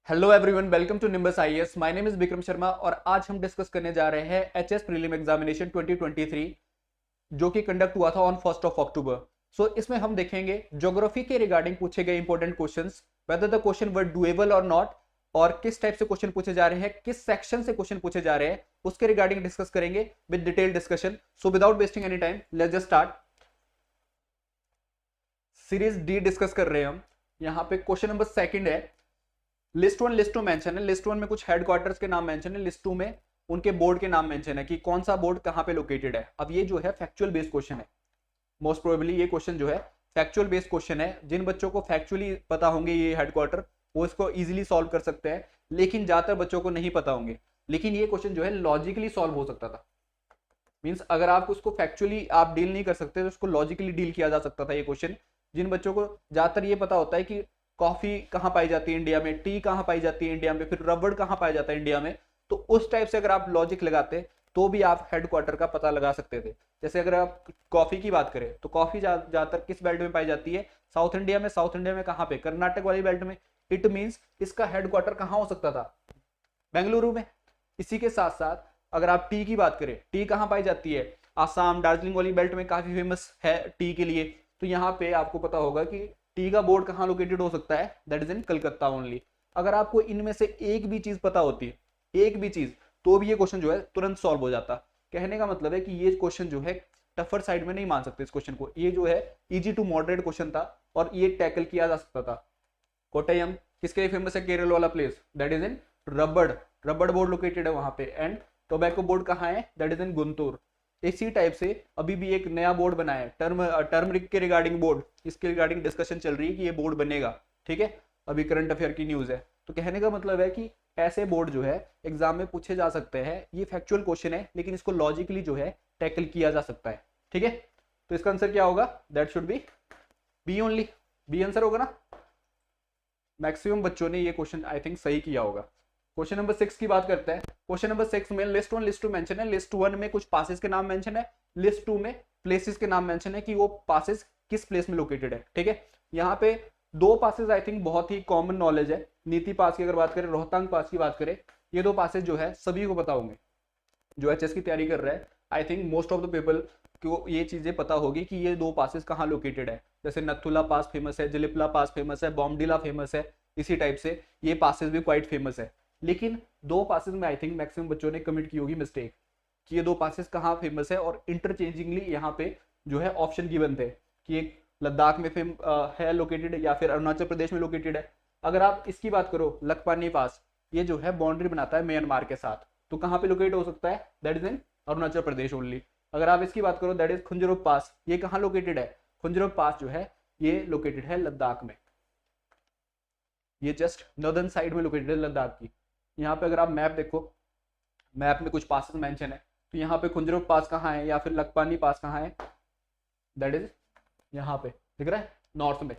Hello everyone, welcome to Nimbus IAS. My name is Vikram Sharma और आज हम डिस्कस करने जा रहे हैं एचएस प्रीलिम एग्जामिनेशन 2023 जो कि कंडक्ट हुआ था ऑन 1 अक्टूबर। सो इसमें हम देखेंगे ज्योग्राफी के रिगार्डिंग पूछे गए important questions, whether the question were doable और नॉट, और किस टाइप से क्वेश्चन पूछे जा रहे हैं, किस सेक्शन से क्वेश्चन पूछे जा रहे हैं, उसके रिगार्डिंग डिस्कस करेंगे with detail discussion. So without wasting any time let's just start. Series D discuss कर रहे हैं हम। यहाँ पे क्वेश्चन नंबर सेकंड है। List one list two mention है। लिस्ट वन में कुछ हेडक्वार्टर्स के नाम मेंशन है, लिस्ट टू में उनके बोर्ड के नाम मेंशन है कि कौन सा बोर्ड कहां पे लोकेटेड है। अब ये जो है फैक्चुअल बेस्ड क्वेश्चन है, मोस्ट प्रोबेबली ये क्वेश्चन जो है फैक्चुअल बेस्ड क्वेश्चन है। जिन बच्चों को फैक्चुअली पता होंगे ये हेडक्वार्टर, वो इसको इजीली सॉल्व कर सकते हैं, लेकिन ज्यादातर बच्चों को नहीं पता होंगे। लेकिन ये क्वेश्चन जो है लॉजिकली सॉल्व हो सकता था। मीन्स अगर आप उसको फैक्चुअली आप डील नहीं कर सकते तो उसको लॉजिकली डील किया जा सकता था ये क्वेश्चन। जिन बच्चों को ज्यादातर ये पता होता है कि कॉफी कहाँ पाई जाती है इंडिया में, टी कहाँ पाई जाती है इंडिया में, फिर रबड़ कहाँ पाया जाता है इंडिया में, तो उस टाइप से अगर आप लॉजिक लगाते तो भी आप हेडक्वार्टर का पता लगा सकते थे। जैसे अगर आप कॉफी की बात करें तो कॉफी ज्यादातर किस बेल्ट में पाई जाती है? साउथ इंडिया में। साउथ इंडिया में कहाँ पे? कर्नाटक वाली बेल्ट में। इट मीन्स इसका हेडक्वार्टर कहाँ हो सकता था? बेंगलुरु में। इसी के साथ साथ अगर आप टी की बात करें, टी कहाँ पाई जाती है? आसाम, दार्जिलिंग वाली बेल्ट में काफी फेमस है टी के लिए। तो यहाँ पे आपको पता होगा कि टी का बोर्ड कहाँ लोकेटेड हो सकता है, that is in Calcutta only. अगर आपको इनमें से एक भी चीज पता होती है, एक भी चीज, तो भी ये क्वेश्चन जो है तुरंत सॉल्व हो जाता। कहने का मतलब है कि ये क्वेश्चन जो है टफर साइड में नहीं मान सकते इस क्वेश्चन को। ये जो है इजी टू मॉडरेट क्वेश्चन था और ये टैकल किया जा सकता था। कोट्टयम किसके लिए फेमस है? केरल वाला प्लेस, दैट इज इन रबड़। रबड़ बोर्ड लोकेटेड है वहां पे। एंड टोबैको बोर्ड कहाँ है? दैट इज इन गुंटूर। इसी टाइप से अभी भी एक नया बोर्ड बना है, टर्मरिक के रिगार्डिंग बोर्ड। इसके रिगार्डिंग डिस्कशन चल रही है कि ये बोर्ड बनेगा, ठीक है, अभी करंट अफेयर की न्यूज है। तो कहने का मतलब है कि ऐसे बोर्ड जो है एग्जाम में पूछे जा सकते हैं। ये फैक्चुअल क्वेश्चन है लेकिन इसको लॉजिकली जो है टैकल किया जा सकता है, ठीक है। तो इसका आंसर क्या होगा? That should be B only. B answer होगा ना। मैक्सिमम बच्चों ने ये क्वेश्चन आई थिंक सही किया होगा। क्वेश्चन नंबर 6 की बात करते हैं। क्वेश्चन नंबर 6 में list one list two mention है। लिस्ट वन में कुछ पासेस के नाम मेंशन है, लिस्ट टू में प्लेसेस के नाम मेंशन है कि वो पासेस किस प्लेस में लोकेटेड है, ठीक है। यहाँ पे दो पासेस आई थिंक बहुत ही कॉमन नॉलेज है। नीति पास की अगर बात करें, रोहतांग पास की बात करें, ये दो पासेस जो है सभी को पता होंगे जो एचएस की तैयारी कर रहा है। I think most of the people को ये चीजें पता होगी कि ये दो पासेस कहाँ लोकेटेड है। जैसे नथुला पास फेमस है, जलिपला पास फेमस है, बॉम्डिला फेमस है। इसी टाइप से ये पासेस भी क्वाइट फेमस है। लेकिन दो पासेस में आई थिंक मैक्सिमम बच्चों ने कमिट की होगी मिस्टेक कि ये दो पासेस कहाँ फेमस है, और इंटरचेंजिंगली यहाँ पे जो है ऑप्शन गिवन थे कि एक लद्दाख में है लोकेटेड या फिर अरुणाचल प्रदेश में लोकेटेड है। अगर आप इसकी बात करो, लखपानी पास, ये जो है बाउंड्री बनाता है म्यांमार के साथ, तो कहाँ पे लोकेट हो सकता है? That is in Arunachal Pradesh only. अगर आप इसकी बात करो, दैट इज खुंजरुक पास, ये कहाँ लोकेटेड है? खुंजरुक पास जो है ये लोकेटेड है लद्दाख में। ये जस्ट नॉर्दर्न साइड में लोकेटेड है लद्दाख की। यहाँ पे अगर आप मैप देखो, मैप में कुछ पासेस मेंशन है, तो यहाँ पे खुंजरुक पास कहाँ है या फिर लखपानी पास कहाँ है? दैट इज यहाँ पे दिख रहा है नॉर्थ में,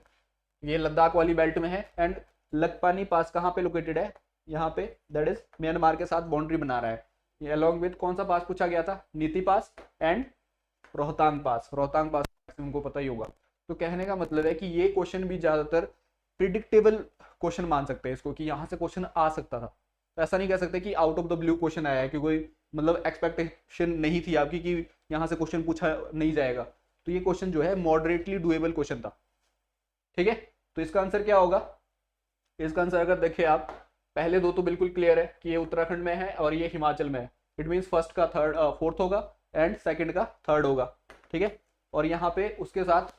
ये लद्दाख वाली बेल्ट में है। एंड लखपानी पास कहाँ पे लोकेटेड है? यहाँ पे, दैट इज म्यांमार के साथ बाउंड्री बना रहा है। ये अलॉन्ग विद कौन सा पास पूछा गया था? नीति पास एंड रोहतांग पास। रोहतांग पास तुमको पता ही होगा। तो कहने का मतलब है कि ये क्वेश्चन भी ज्यादातर प्रिडिक्टेबल क्वेश्चन मान सकते हैं इसको, कि यहाँ से क्वेश्चन आ सकता था। तो ऐसा नहीं कह सकते कि out of the blue question आया है, कि कोई मतलब एक्सपेक्टेशन नहीं थी आपकी कि यहाँ से क्वेश्चन पूछा नहीं जाएगा। तो ये क्वेश्चन जो है मॉडरेटली डुएबल क्वेश्चन था, ठीक है। तो इसका आंसर क्या होगा? इसका आंसर अगर देखें आप, पहले दो तो बिल्कुल क्लियर है कि ये उत्तराखंड में है और ये हिमाचल में है। इट मीन्स फर्स्ट का फोर्थ होगा एंड सेकंड का थर्ड होगा, ठीक है। और यहाँ पे उसके साथ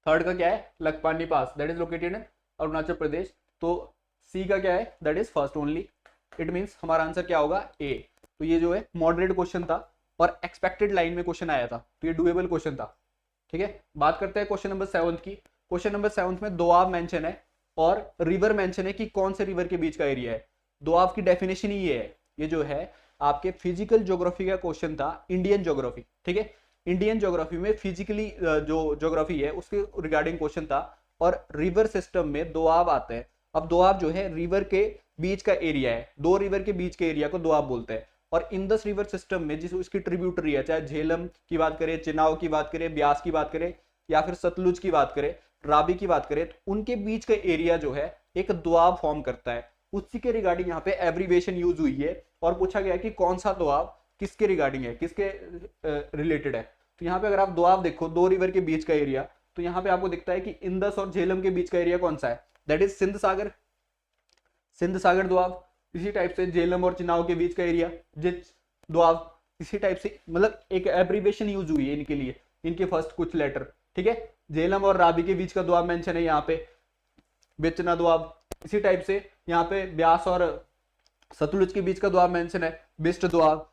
थर्ड का क्या है? Lakhpani pass, that is located in Arunachal Pradesh. तो सी का क्या है? That is first only. It means हमारा आंसर क्या होगा? ए। तो ये जो है मॉडरेट क्वेश्चन था और एक्सपेक्टेड लाइन में क्वेश्चन आया था, तो ये डुएबल क्वेश्चन था, ठीक है। बात करते हैं क्वेश्चन नंबर 7 की। क्वेश्चन नंबर 7 में दोआब मेंशन है और रिवर मेंशन है कि कौन से रिवर के बीच का एरिया है। दोआब की डेफिनेशन ही ये है। ये जो है आपके फिजिकल ज्योग्राफी का क्वेश्चन था, इंडियन ज्योग्राफी, ठीक है। इंडियन ज्योग्राफी में फिजिकली जो ज्योग्राफी है उसके रिगार्डिंग क्वेश्चन था, और रिवर सिस्टम में दोआब आते हैं। अब दोआब जो है रिवर के बीच का एरिया है, दो रिवर के बीच के एरिया को दोआब बोलते हैं। और इंदस रिवर सिस्टम में जिस उसकी ट्रिब्यूटरी है, चाहे झेलम की बात करें, चिनाव की बात करें, ब्यास की बात करें, या फिर सतलुज की बात करें, राबी की बात करें, तो उनके बीच का एरिया जो है एक दोआब फॉर्म करता है, उसी के रिगार्डिंग यहाँ पे एब्रीविएशन यूज हुई है और पूछा गया कि कौन सा दोआब किसके रिगार्डिंग है, किसके रिलेटेड है। तो यहाँ पे अगर आप दोआब देखो, दो रिवर के बीच का एरिया, तो यहाँ पे आपको दिखता है कि इंदस और झेलम के बीच का एरिया कौन सा है, दैट इज सिंध सागर, सिंध सागर दोआब। इसी टाइप से झेलम और चिनाव के बीच का एरिया जिच दोआब। इसी टाइप से मतलब एक एब्रीविएशन यूज हुई है इनके लिए, इनके फर्स्ट कुछ लेटर, ठीक है। झेलम और रावी के बीच का दोआब मेंशन है यहाँ पे, बेचना दोआब। इसी टाइप से यहाँ पे ब्यास और सतलुज के बीच का दोआब मेंशन है, बिस्ट दोआब।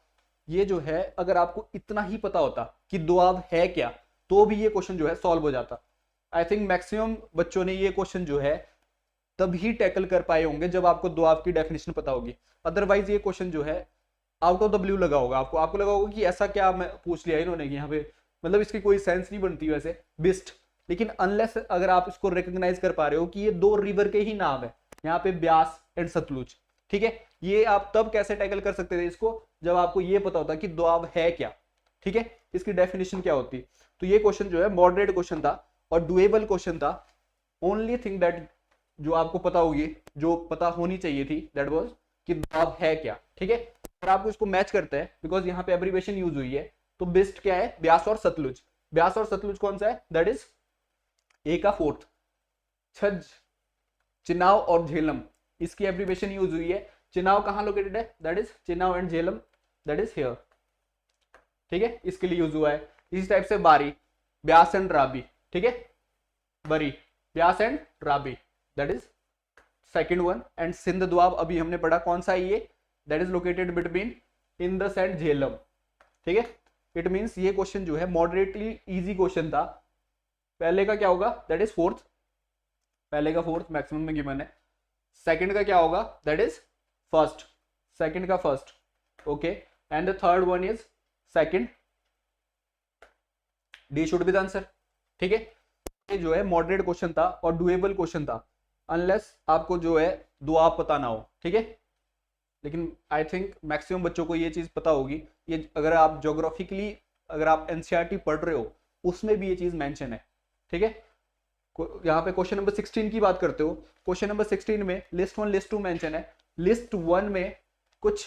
ये जो है अगर आपको इतना ही पता होता कि दोआब है क्या, तो भी ये क्वेश्चन जो है सॉल्व हो जाता। आई थिंक मैक्सिमम बच्चों ने ये क्वेश्चन जो है तभी टैकल कर पाए होंगे जब आपको दोआब की डेफिनेशन पता होगी। अदरवाइज ये क्वेश्चन जो है आउट ऑफ द ब्लू लगा होगा आपको लगा होगा कि ऐसा क्या मैं पूछ लिया इन्होंने यहाँ पे, मतलब इसकी कोई सेंस नहीं बनती वैसे बिस्ट। लेकिन अनलेस अगर आप इसको रिकॉग्नाइज कर पा रहे हो कि ये दो रिवर के ही नाम है, यहाँ पे ब्यास एंड सतलुज, ठीक है। ये आप तब कैसे टैकल कर सकते थे इसको, जब आपको ये पता होता कि दोआब है क्या, ठीक है, इसकी डेफिनेशन क्या होती। तो ये क्वेश्चन जो है मॉडरेट क्वेश्चन था और डुएबल क्वेश्चन था। ओनली थिंग दैट जो आपको पता होगी, जो पता होनी चाहिए थी, दैट वाज कि दोआब है क्या, ठीक है। अगर आपको इसको मैच करते हैं, बिकॉज यहाँ पे एब्रीविएशन यूज हुई है, तो बेस्ट क्या है, ब्यास और सतलुज। ब्यास और सतलुज कौन सा है, दैट इज ए का फोर्थ। छज, चिनाव और झेलम, इसकी एब्रीविएशन यूज हुई है। चिनाव कहाँ लोकेटेड है, that is Chenab and Jhelum, that is here, ठीक है, इसके लिए यूज हुआ है। इस टाइप से बारी, ब्यास एंड राबी, ठीक है, Bari, Beas and Rabi, that is second one. And Sindh Doab अभी हमने पढ़ा, कौन सा है ये, that is located between Indus and Jhelum, ठीक है। इट मींस ये क्वेश्चन जो है मॉडरेटली इजी क्वेश्चन था। पहले का क्या होगा, दैट इज फोर्थ, पहले का फोर्थ मैक्सिमम में गिवन है। सेकंड का क्या होगा, दैट इज फर्स्ट, सेकंड का first, okay. And the third one is second, D should be the answer, ठीक है। ये जो है मॉडरेट क्वेश्चन था और डुएबल क्वेश्चन था, अनलेस आपको जो है दोआब पता ना हो, ठीक है। लेकिन आई थिंक मैक्सिमम बच्चों को ये चीज पता होगी। ये अगर आप ज्योग्राफिकली अगर आप एनसीईआरटी पढ़ रहे हो, उसमें भी ये चीज मेंशन है, ठीक है। यहाँ पे क्वेश्चन नंबर 16 की बात करते हो, क्वेश्चन नंबर 16 में लिस्ट 1 लिस्ट 2 मेंशन है। लिस्ट 1 में कुछ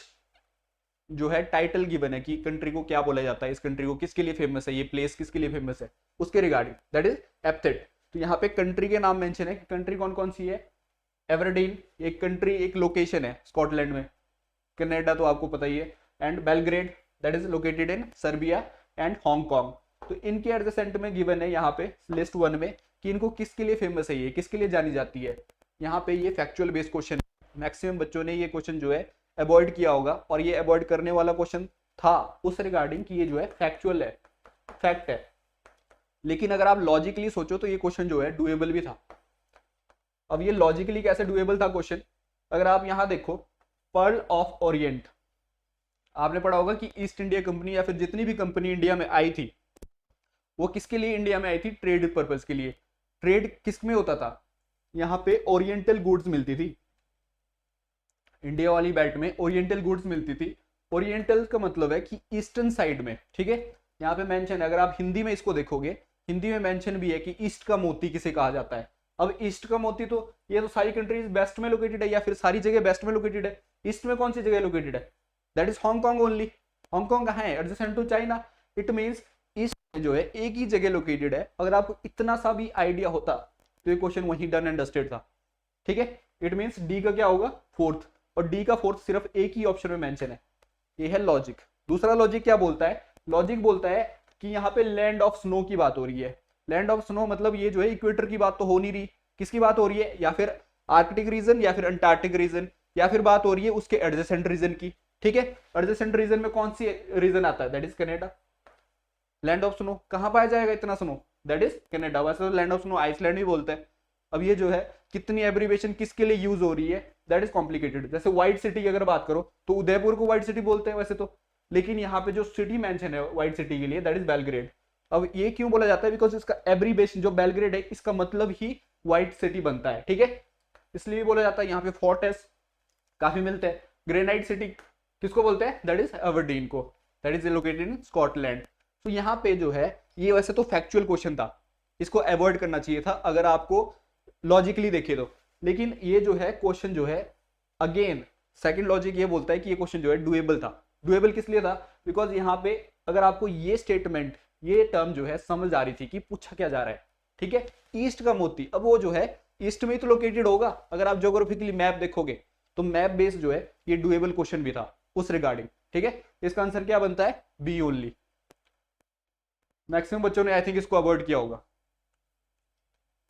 जो है टाइटल गिवन है कि कंट्री को क्या बोला जाता है, इस कंट्री को किसके लिए फेमस है, ये प्लेस किसके लिए फेमस है, उसके रिगार्डिंग, दैट इज एप्थेट। तो यहाँ पे कंट्री के नाम मेंशन है, कंट्री कौन कौन सी है, एवरडीन एक कंट्री, एक लोकेशन है स्कॉटलैंड में, कनाडा तो आपको पता ही है, and Belgrade that is located in Serbia, and Hong Kong. तो इनके एडजेसेंट में गिवन है यहाँ पे लिस्ट 1 में कि इनको किसके लिए फेमस है, ये किसके लिए जानी जाती है। यहाँ पे ये फैक्चुअल बेस्ड क्वेश्चन, मैक्सिमम बच्चों ने ये क्वेश्चन जो है अवॉइड किया होगा, और ये अवॉइड करने वाला क्वेश्चन था उस रिगार्डिंग कि ये जो है फैक्चुअल है, फैक्ट है। लेकिन अगर आप लॉजिकली सोचो तो ये क्वेश्चन जो है डुएबल भी था। अब ये लॉजिकली कैसे डुएबल था क्वेश्चन, अगर आप यहाँ देखो, पर्ल ऑफ ओरिएंट, आपने पढ़ा होगा कि ईस्ट इंडिया कंपनी या फिर जितनी भी कंपनी इंडिया में आई थी, वो किसके लिए इंडिया में आई थी, ट्रेड पर्पज के लिए। ट्रेड किस में होता था, यहाँ पे ओरिएंटल गुड्स मिलती थी, इंडिया वाली बेल्ट में ओरिएंटल गुड्स मिलती थी। ओरिएंटल का मतलब है कि ईस्टर्न साइड में, ठीक है। यहाँ पे मेंशन है, अगर आप हिंदी में इसको देखोगे, हिंदी में मेंशन भी है कि ईस्ट का मोती किसे कहा जाता है। अब ईस्ट का मोती तो ये तो सारी कंट्रीज वेस्ट में लोकेटेड है, या फिर सारी जगह वेस्ट में लोकेटेड है। ईस्ट में कौन सी जगह लोकेटेड है, that is Hong Kong only. Hong Kong कहाँ है, adjacent to China. It means east में जो है एक ही जगह लोकेटेड है। अगर आपको इतना सा भी आइडिया होता तो ये क्वेश्चन वहीं डन एंड डस्टेड था, ठीक है। इट मींस डी का क्या होगा, फोर्थ, और डी का फोर्थ सिर्फ एक ही ऑप्शन में मेंशन है। ये है लॉजिक। दूसरा लॉजिक क्या बोलता है, लॉजिक बोलता है कि यहाँ पे लैंड ऑफ स्नो की बात हो रही है। लैंड ऑफ स्नो मतलब ये जो है इक्वेटर की बात तो हो नहीं रही, किसकी बात हो रही है, या फिर आर्कटिक रीजन या फिर अंटार्कटिक रीजन, या फिर बात हो रही है उसके एडजेसेंट रीजन की, ठीक है। एडजेसेंट रीजन में कौन सी रीजन आता है, that is Canada. Land of snow कहाँ पाया जाएगा इतना स्नो, दैट इज कनाडा। वैसे तो लैंड ऑफ स्नो आइसलैंड भी बोलते हैं। अब ये जो है कितनी एब्रीविएशन किसके लिए यूज हो रही है, दैट इज कॉम्प्लिकेटेड। जैसे व्हाइट सिटी की अगर बात करो तो उदयपुर को व्हाइट सिटी बोलते हैं वैसे तो, लेकिन यहाँ पे जो सिटी मेंशन है व्हाइट सिटी के लिए, दैट इज बेलग्रेड। अब ये क्यों बोला जाता है, बिकॉज इसका एब्रीविएशन जो बेलग्रेड है, इसका मतलब ही व्हाइट सिटी बनता है, ठीक है। इसलिए बोला जाता है। यहाँ पे फोर्ट्रेस काफी मिलते हैं। ग्रेनाइट सिटी किसको बोलते हैं, दैट इज एबरडीन को, that is located in Scotland. तो यहाँ पे जो है ये वैसे तो फैक्चुअल क्वेश्चन था, इसको अवॉइड करना चाहिए था अगर आपको लॉजिकली देखे तो। लेकिन ये जो है क्वेश्चन जो है अगेन सेकंड लॉजिक ये बोलता है कि ये क्वेश्चन जो है डुएबल था। डुएबल किस लिए था? बिकॉज यहाँ पे अगर आपको ये स्टेटमेंट, ये टर्म जो है समझ आ रही थी कि पूछा क्या जा रहा है, ठीक है, ईस्ट का मोती, अब वो जो है ईस्ट में ही तो लोकेटेड होगा। अगर आप ज्योग्राफिकली मैप देखोगे तो मैप बेस्ड जो है ये डुएबल क्वेश्चन भी था उस रिगार्डिंग, ठीक है। इसका आंसर क्या बनता है? B only. मैक्सिमम बच्चों ने आई थिंक इसको अवॉइड किया होगा।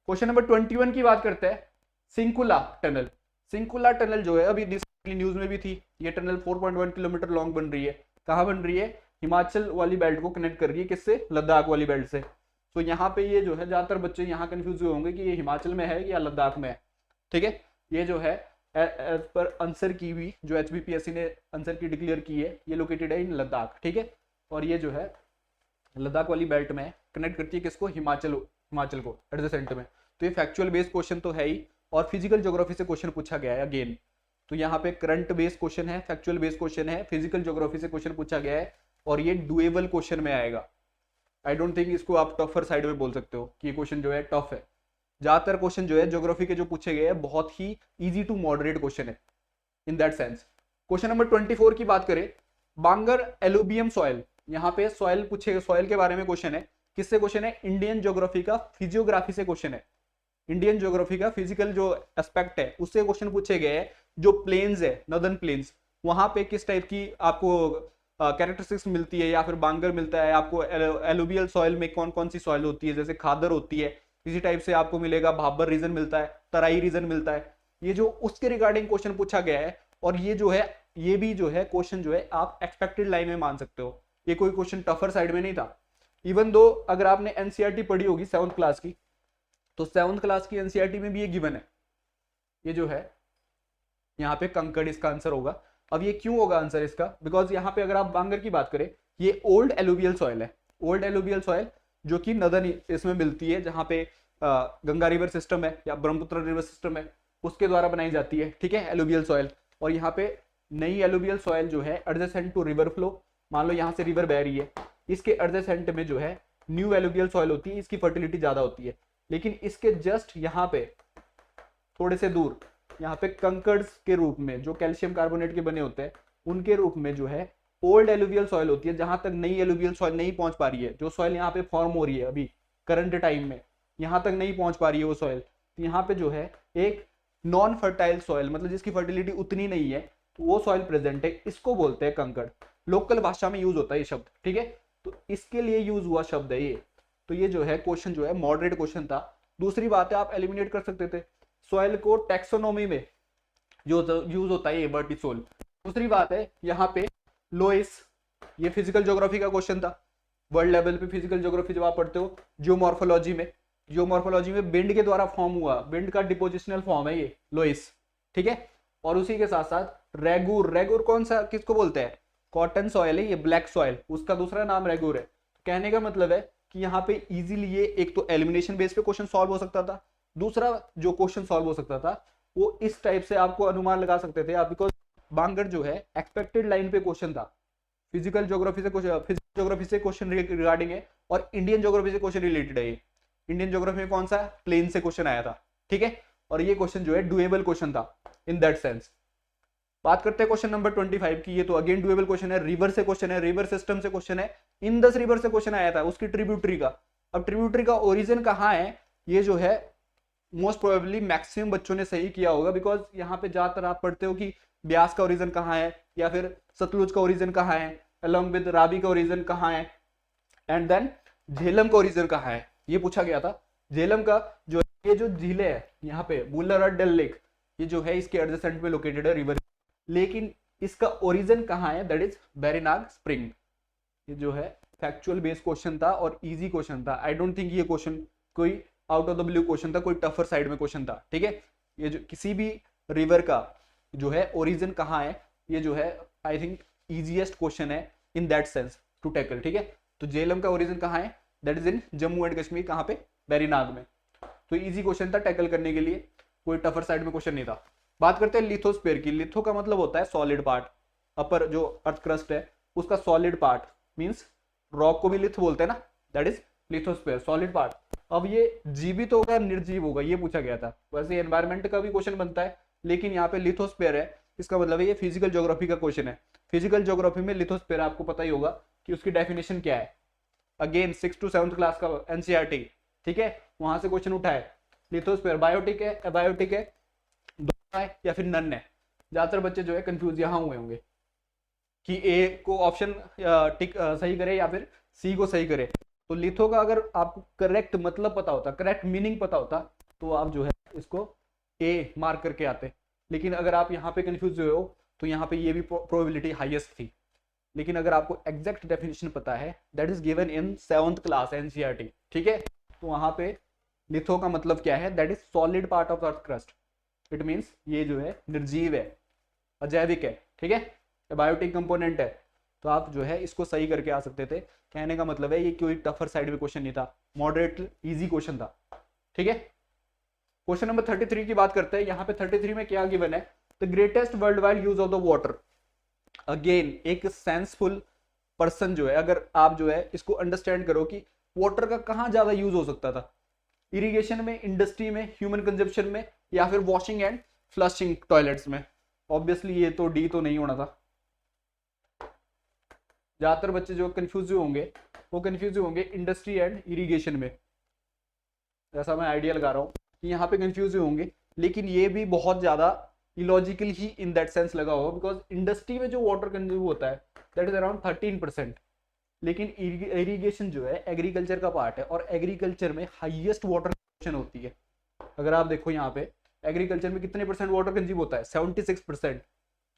क्वेश्चन नंबर 21 की बात करते हैं, सिंकुला टनल। सिंकुला टनल जो है अभी रिसेंटली न्यूज में भी थी, ये टनल 4.1 किलोमीटर लॉन्ग बन रही है। कहाँ बन रही है? हिमाचल वाली बेल्ट को कनेक्ट कर रही है किससे? लद्दाख वाली बेल्ट से। तो यहाँ पे ये जो है ज्यादातर बच्चे यहाँ कंफ्यूज हुए होंगे कि ये हिमाचल में है या लद्दाख में है, ठीक है। ये जो है एज पर आंसर की भी जो HBPSC ने आंसर की डिक्लेयर की है, ये लोकेटेड है इन लद्दाख, ठीक है। और ये जो है लद्दाख वाली बेल्ट में कनेक्ट करती है किसको? हिमाचल को एडजेसेंट में। तो ये फैक्चुअल बेस्ड क्वेश्चन तो है ही, और फिजिकल ज्योग्राफी से क्वेश्चन पूछा गया है अगेन। तो यहाँ पे करंट बेस्ड क्वेश्चन है, फैक्चुअल बेस्ड क्वेश्चन है, फिजिकल ज्योग्राफी से क्वेश्चन पूछा गया है, और ये डुएबल क्वेश्चन में आएगा। आई डोंट थिंक इसको आप टफर साइड में बोल सकते हो कि ये क्वेश्चन जो है टफ है। ज्यादातर क्वेश्चन जो है ज्योग्राफी के जो पूछे गए हैं बहुत ही इजी टू मॉडरेट क्वेश्चन है in that sense. Question number 24 की बात करें, बांगर एलुबियम सॉइल। यहाँ पे सॉइल पूछे, सॉइल के बारे में क्वेश्चन है। किससे क्वेश्चन है? इंडियन ज्योग्राफी का फिजियोग्राफी से क्वेश्चन है। इंडियन ज्योग्राफी का फिजिकल जो एस्पेक्ट है उससे क्वेश्चन पूछे गए हैं। जो प्लेन्स है, नॉर्दर्न प्लेन्स, वहां पे किस टाइप की आपको कैरेक्टरिस्टिक्स मिलती है, या फिर बांगर मिलता है आपको। एलुबियल सॉइल में कौन कौन सी सॉइल होती है? जैसे खादर होती है, इसी टाइप से आपको मिलेगा भाबर रीजन मिलता है, तराई रीजन मिलता है। ये जो उसके रिगार्डिंग क्वेश्चन पूछा गया है, और ये जो है ये भी जो है क्वेश्चन जो है आप एक्सपेक्टेड लाइन में मान सकते हो। ये कोई क्वेश्चन टफर साइड में नहीं था। इवन दो अगर आपने एनसीईआरटी पढ़ी होगी 7th क्लास की, तो 7th क्लास की एनसीईआरटी में भी ये गिवन है। ये जो है यहाँ पे कंकड़ इसका आंसर होगा। अब ये क्यों होगा आंसर इसका? बिकॉज यहाँ पे अगर आप बांगर की बात करें, ये ओल्ड एलुवियल सॉइल है। ओल्ड एलुवियल सॉइल जो कि नदन इसमें मिलती है, जहाँ पे गंगा रिवर सिस्टम है या ब्रह्मपुत्र रिवर सिस्टम है, उसके द्वारा बनाई जाती है, ठीक है, एलुवियल सॉइल। और यहाँ पे नई एलुवियल सॉइल जो है एडजेसेंट टू रिवर फ्लो, मान लो यहाँ से रिवर बह रही है, इसके एडजेसेंट में जो है न्यू एलुवियल सॉइल होती है, इसकी फर्टिलिटी ज्यादा होती है। लेकिन इसके जस्ट यहाँ पे थोड़े से दूर, यहाँ पे कंकर्स के रूप में जो कैल्शियम कार्बोनेट के बने होते हैं, उनके रूप में जो है ओल्ड एलुवियल सॉइल होती है, जहां तक नई एलुवियल सॉइल नहीं पहुंच पा रही है। जो सॉइल यहाँ पे फॉर्म हो रही है अभी करंट टाइम में, यहाँ तक नहीं पहुंच पा रही है वो सॉइल। तो यहाँ पे जो है एक नॉन फर्टाइल सॉइल, मतलब जिसकी फर्टिलिटी उतनी नहीं है, तो वो सॉइल प्रेजेंट है, इसको बोलते हैं कंकड़। लोकल भाषा में यूज होता है ये शब्द, ठीक है। तो इसके लिए यूज हुआ शब्द है ये। तो ये जो है क्वेश्चन जो है मॉडरेट क्वेश्चन था। दूसरी बात है आप एलिमिनेट कर सकते थे सॉइल को, टैक्सोनॉमी में जो यूज होता है एबर्टिसोल। दूसरी बात है यहाँ पे लोइस, ये फिजिकल ज्योग्राफी का क्वेश्चन था। वर्ल्ड लेवल पे फिजिकल ज्योग्राफी जब आप पढ़ते हो जियोमॉर्फोलॉजी में बिंड के द्वारा फॉर्म हुआ, बिंड का डिपोजिशनल फॉर्म है ये लोइस, ठीक है। और उसी के साथ साथ रेगुर कौन सा, किसको बोलते हैं? कॉटन सॉइल है ये, ब्लैक सॉइल, उसका दूसरा नाम रेगुर है। कहने का मतलब है कि यहाँ पे इजीली ये एक तो एलिमिनेशन बेस पे क्वेश्चन सॉल्व हो सकता था, दूसरा जो क्वेश्चन सॉल्व हो सकता था वो इस टाइप से आपको अनुमान लगा सकते थे आप, बिकॉज बांगर जो है एक्सपेक्टेड लाइन पे क्वेश्चन था। फिजिकल ज्योग्राफी से क्वेश्चन रिगार्डिंग है, और इंडियन ज्योग्राफी से क्वेश्चन रिलेटेड है। ये इंडियन ज्योग्राफी में कौन सा प्लेन से क्वेश्चन आया था, ठीक है। और ये क्वेश्चन जो है डुएबल क्वेश्चन था इन दैट सेंस। बात करते हैं क्वेश्चन नंबर 25 की। ये तो अगेन डुएबल क्वेश्चन है, रिवर से क्वेश्चन है, रिवर सिस्टम से क्वेश्चन है। इंडस रिवर से क्वेश्चन आया था, उसकी ट्रिब्यूटरी का। अब ट्रिब्यूटरी का ओरिजिन कहाँ है, ये जो है मोस्ट प्रोबेबली मैक्सिमम बच्चों ने सही किया होगा, बिकॉज यहाँ पे ज्यादातर आप पढ़ते हो कि ब्यास का ओरिजिन कहाँ है, या फिर सतलुज का ओरिजिन कहाँ है, अलॉन्ग विद रावी का ओरिजिन कहाँ है, एंड देन झेलम का ओरिजिन कहाँ है, ये पूछा गया था। झेलम का जो ये जो झीलें है यहाँ पे बुल्लर और डल लेक, ये जो है इसके एडजेसेंट में लोकेटेड है रिवर, लेकिन इसका ओरिजिन कहाँ है, दैट इज वेरीनाग स्प्रिंग। ये जो है फैक्चुअल बेस्ड क्वेश्चन था और इजी क्वेश्चन था। आई डोंट थिंक ये क्वेश्चन कोई out of the blue question था, कोई टफर साइड में क्वेश्चन था, ठीक है। ये जो किसी भी रिवर का जो है ओरिजिन कहाँ है, ये जो है आई थिंक इजीएस्ट क्वेश्चन है in that sense to tackle, ठीक है। तो झेलम का ओरिजिन कहाँ है, that is in Jammu and Kashmir, कहाँ पे, वेरीनाग में। तो इजी क्वेश्चन था टैकल करने के लिए, कोई टफर साइड में क्वेश्चन नहीं था। बात करते हैं लिथोस्फीयर की। लिथो का मतलब होता है सॉलिड पार्ट, अपर जो अर्थ क्रस्ट है उसका सॉलिड पार्ट, मींस रॉक को भी लिथ बोलते हैं ना, that is lithosphere, solid part. अब ये जीवित होगा निर्जीव होगा ये पूछा गया था। वैसे एनवायरमेंट का भी क्वेश्चन बनता है, लेकिन यहाँ पे लिथोस्फीयर है, इसका मतलब है ये फिजिकल ज्योग्राफी का क्वेश्चन है। फिजिकल ज्योग्राफी में लिथोस्फीयर आपको पता ही होगा कि उसकी डेफिनेशन क्या है। अगेन 6 to 7th क्लास का एनसीईआरटी, ठीक है, वहां से क्वेश्चन उठा है। लिथोस्फीयर बायोटिक है, एबायोटिक है, दोनों है या फिर नन है। ज्यादातर बच्चे जो है कंफ्यूज यहाँ हुए होंगे कि ए को ऑप्शन टिक सही करे या फिर सी को सही करे। तो लिथो का अगर आपको करेक्ट मतलब पता होता, करेक्ट मीनिंग पता होता, तो आप जो है इसको ए मार्क करके आते। लेकिन अगर आप यहाँ पे कंफ्यूज हुए हो तो यहाँ पे ये भी प्रोबेबिलिटी हाईएस्ट थी। लेकिन अगर आपको एग्जैक्ट डेफिनेशन पता है, that is given in 7th class NCERT, ठीक है, तो वहां पे लिथो का मतलब क्या है, that is solid part of earth crust. It means ये जो है निर्जीव है, अजैविक है, ठीक है, बायोटिक कंपोनेंट है। तो आप जो है इसको सही करके आ सकते थे। कहने का मतलब है ये कोई टफर साइड में क्वेश्चन नहीं था, मॉडरेट इजी क्वेश्चन था, ठीक है। क्वेश्चन नंबर 33 की बात करते हैं। यहाँ पे 33 में क्या गिवन है, the greatest world wide use of the water. Again एक सेंसफुल पर्सन जो है, अगर आप जो है इसको अंडरस्टैंड करो कि वाटर का कहाँ ज्यादा यूज हो सकता था, इरिगेशन में, इंडस्ट्री में, ह्यूमन कंजप्शन में, या फिर वॉशिंग एंड फ्लशिंग टॉयलेट्स में। ऑब्वियसली ये तो डी तो नहीं होना था। ज्यादातर बच्चे जो कंफ्यूज होंगे वो कंफ्यूज होंगे इंडस्ट्री एंड इरिगेशन में, जैसा मैं आइडिया लगा रहा हूँ कि यहाँ पे कंफ्यूज होंगे। लेकिन ये भी बहुत ज्यादा illogical he in that sense लगा होगा, बिकॉज इंडस्ट्री में जो वाटर कंज्यूम होता है दैट इज अराउंड 13%। लेकिन इरिगेशन जो है एग्रीकल्चर का पार्ट है, और एग्रीकल्चर में हाईएस्ट वाटर कंजप्शन होती है। अगर आप देखो यहाँ पे एग्रीकल्चर में कितने परसेंट वाटर कंज्यूम होता है, 76%।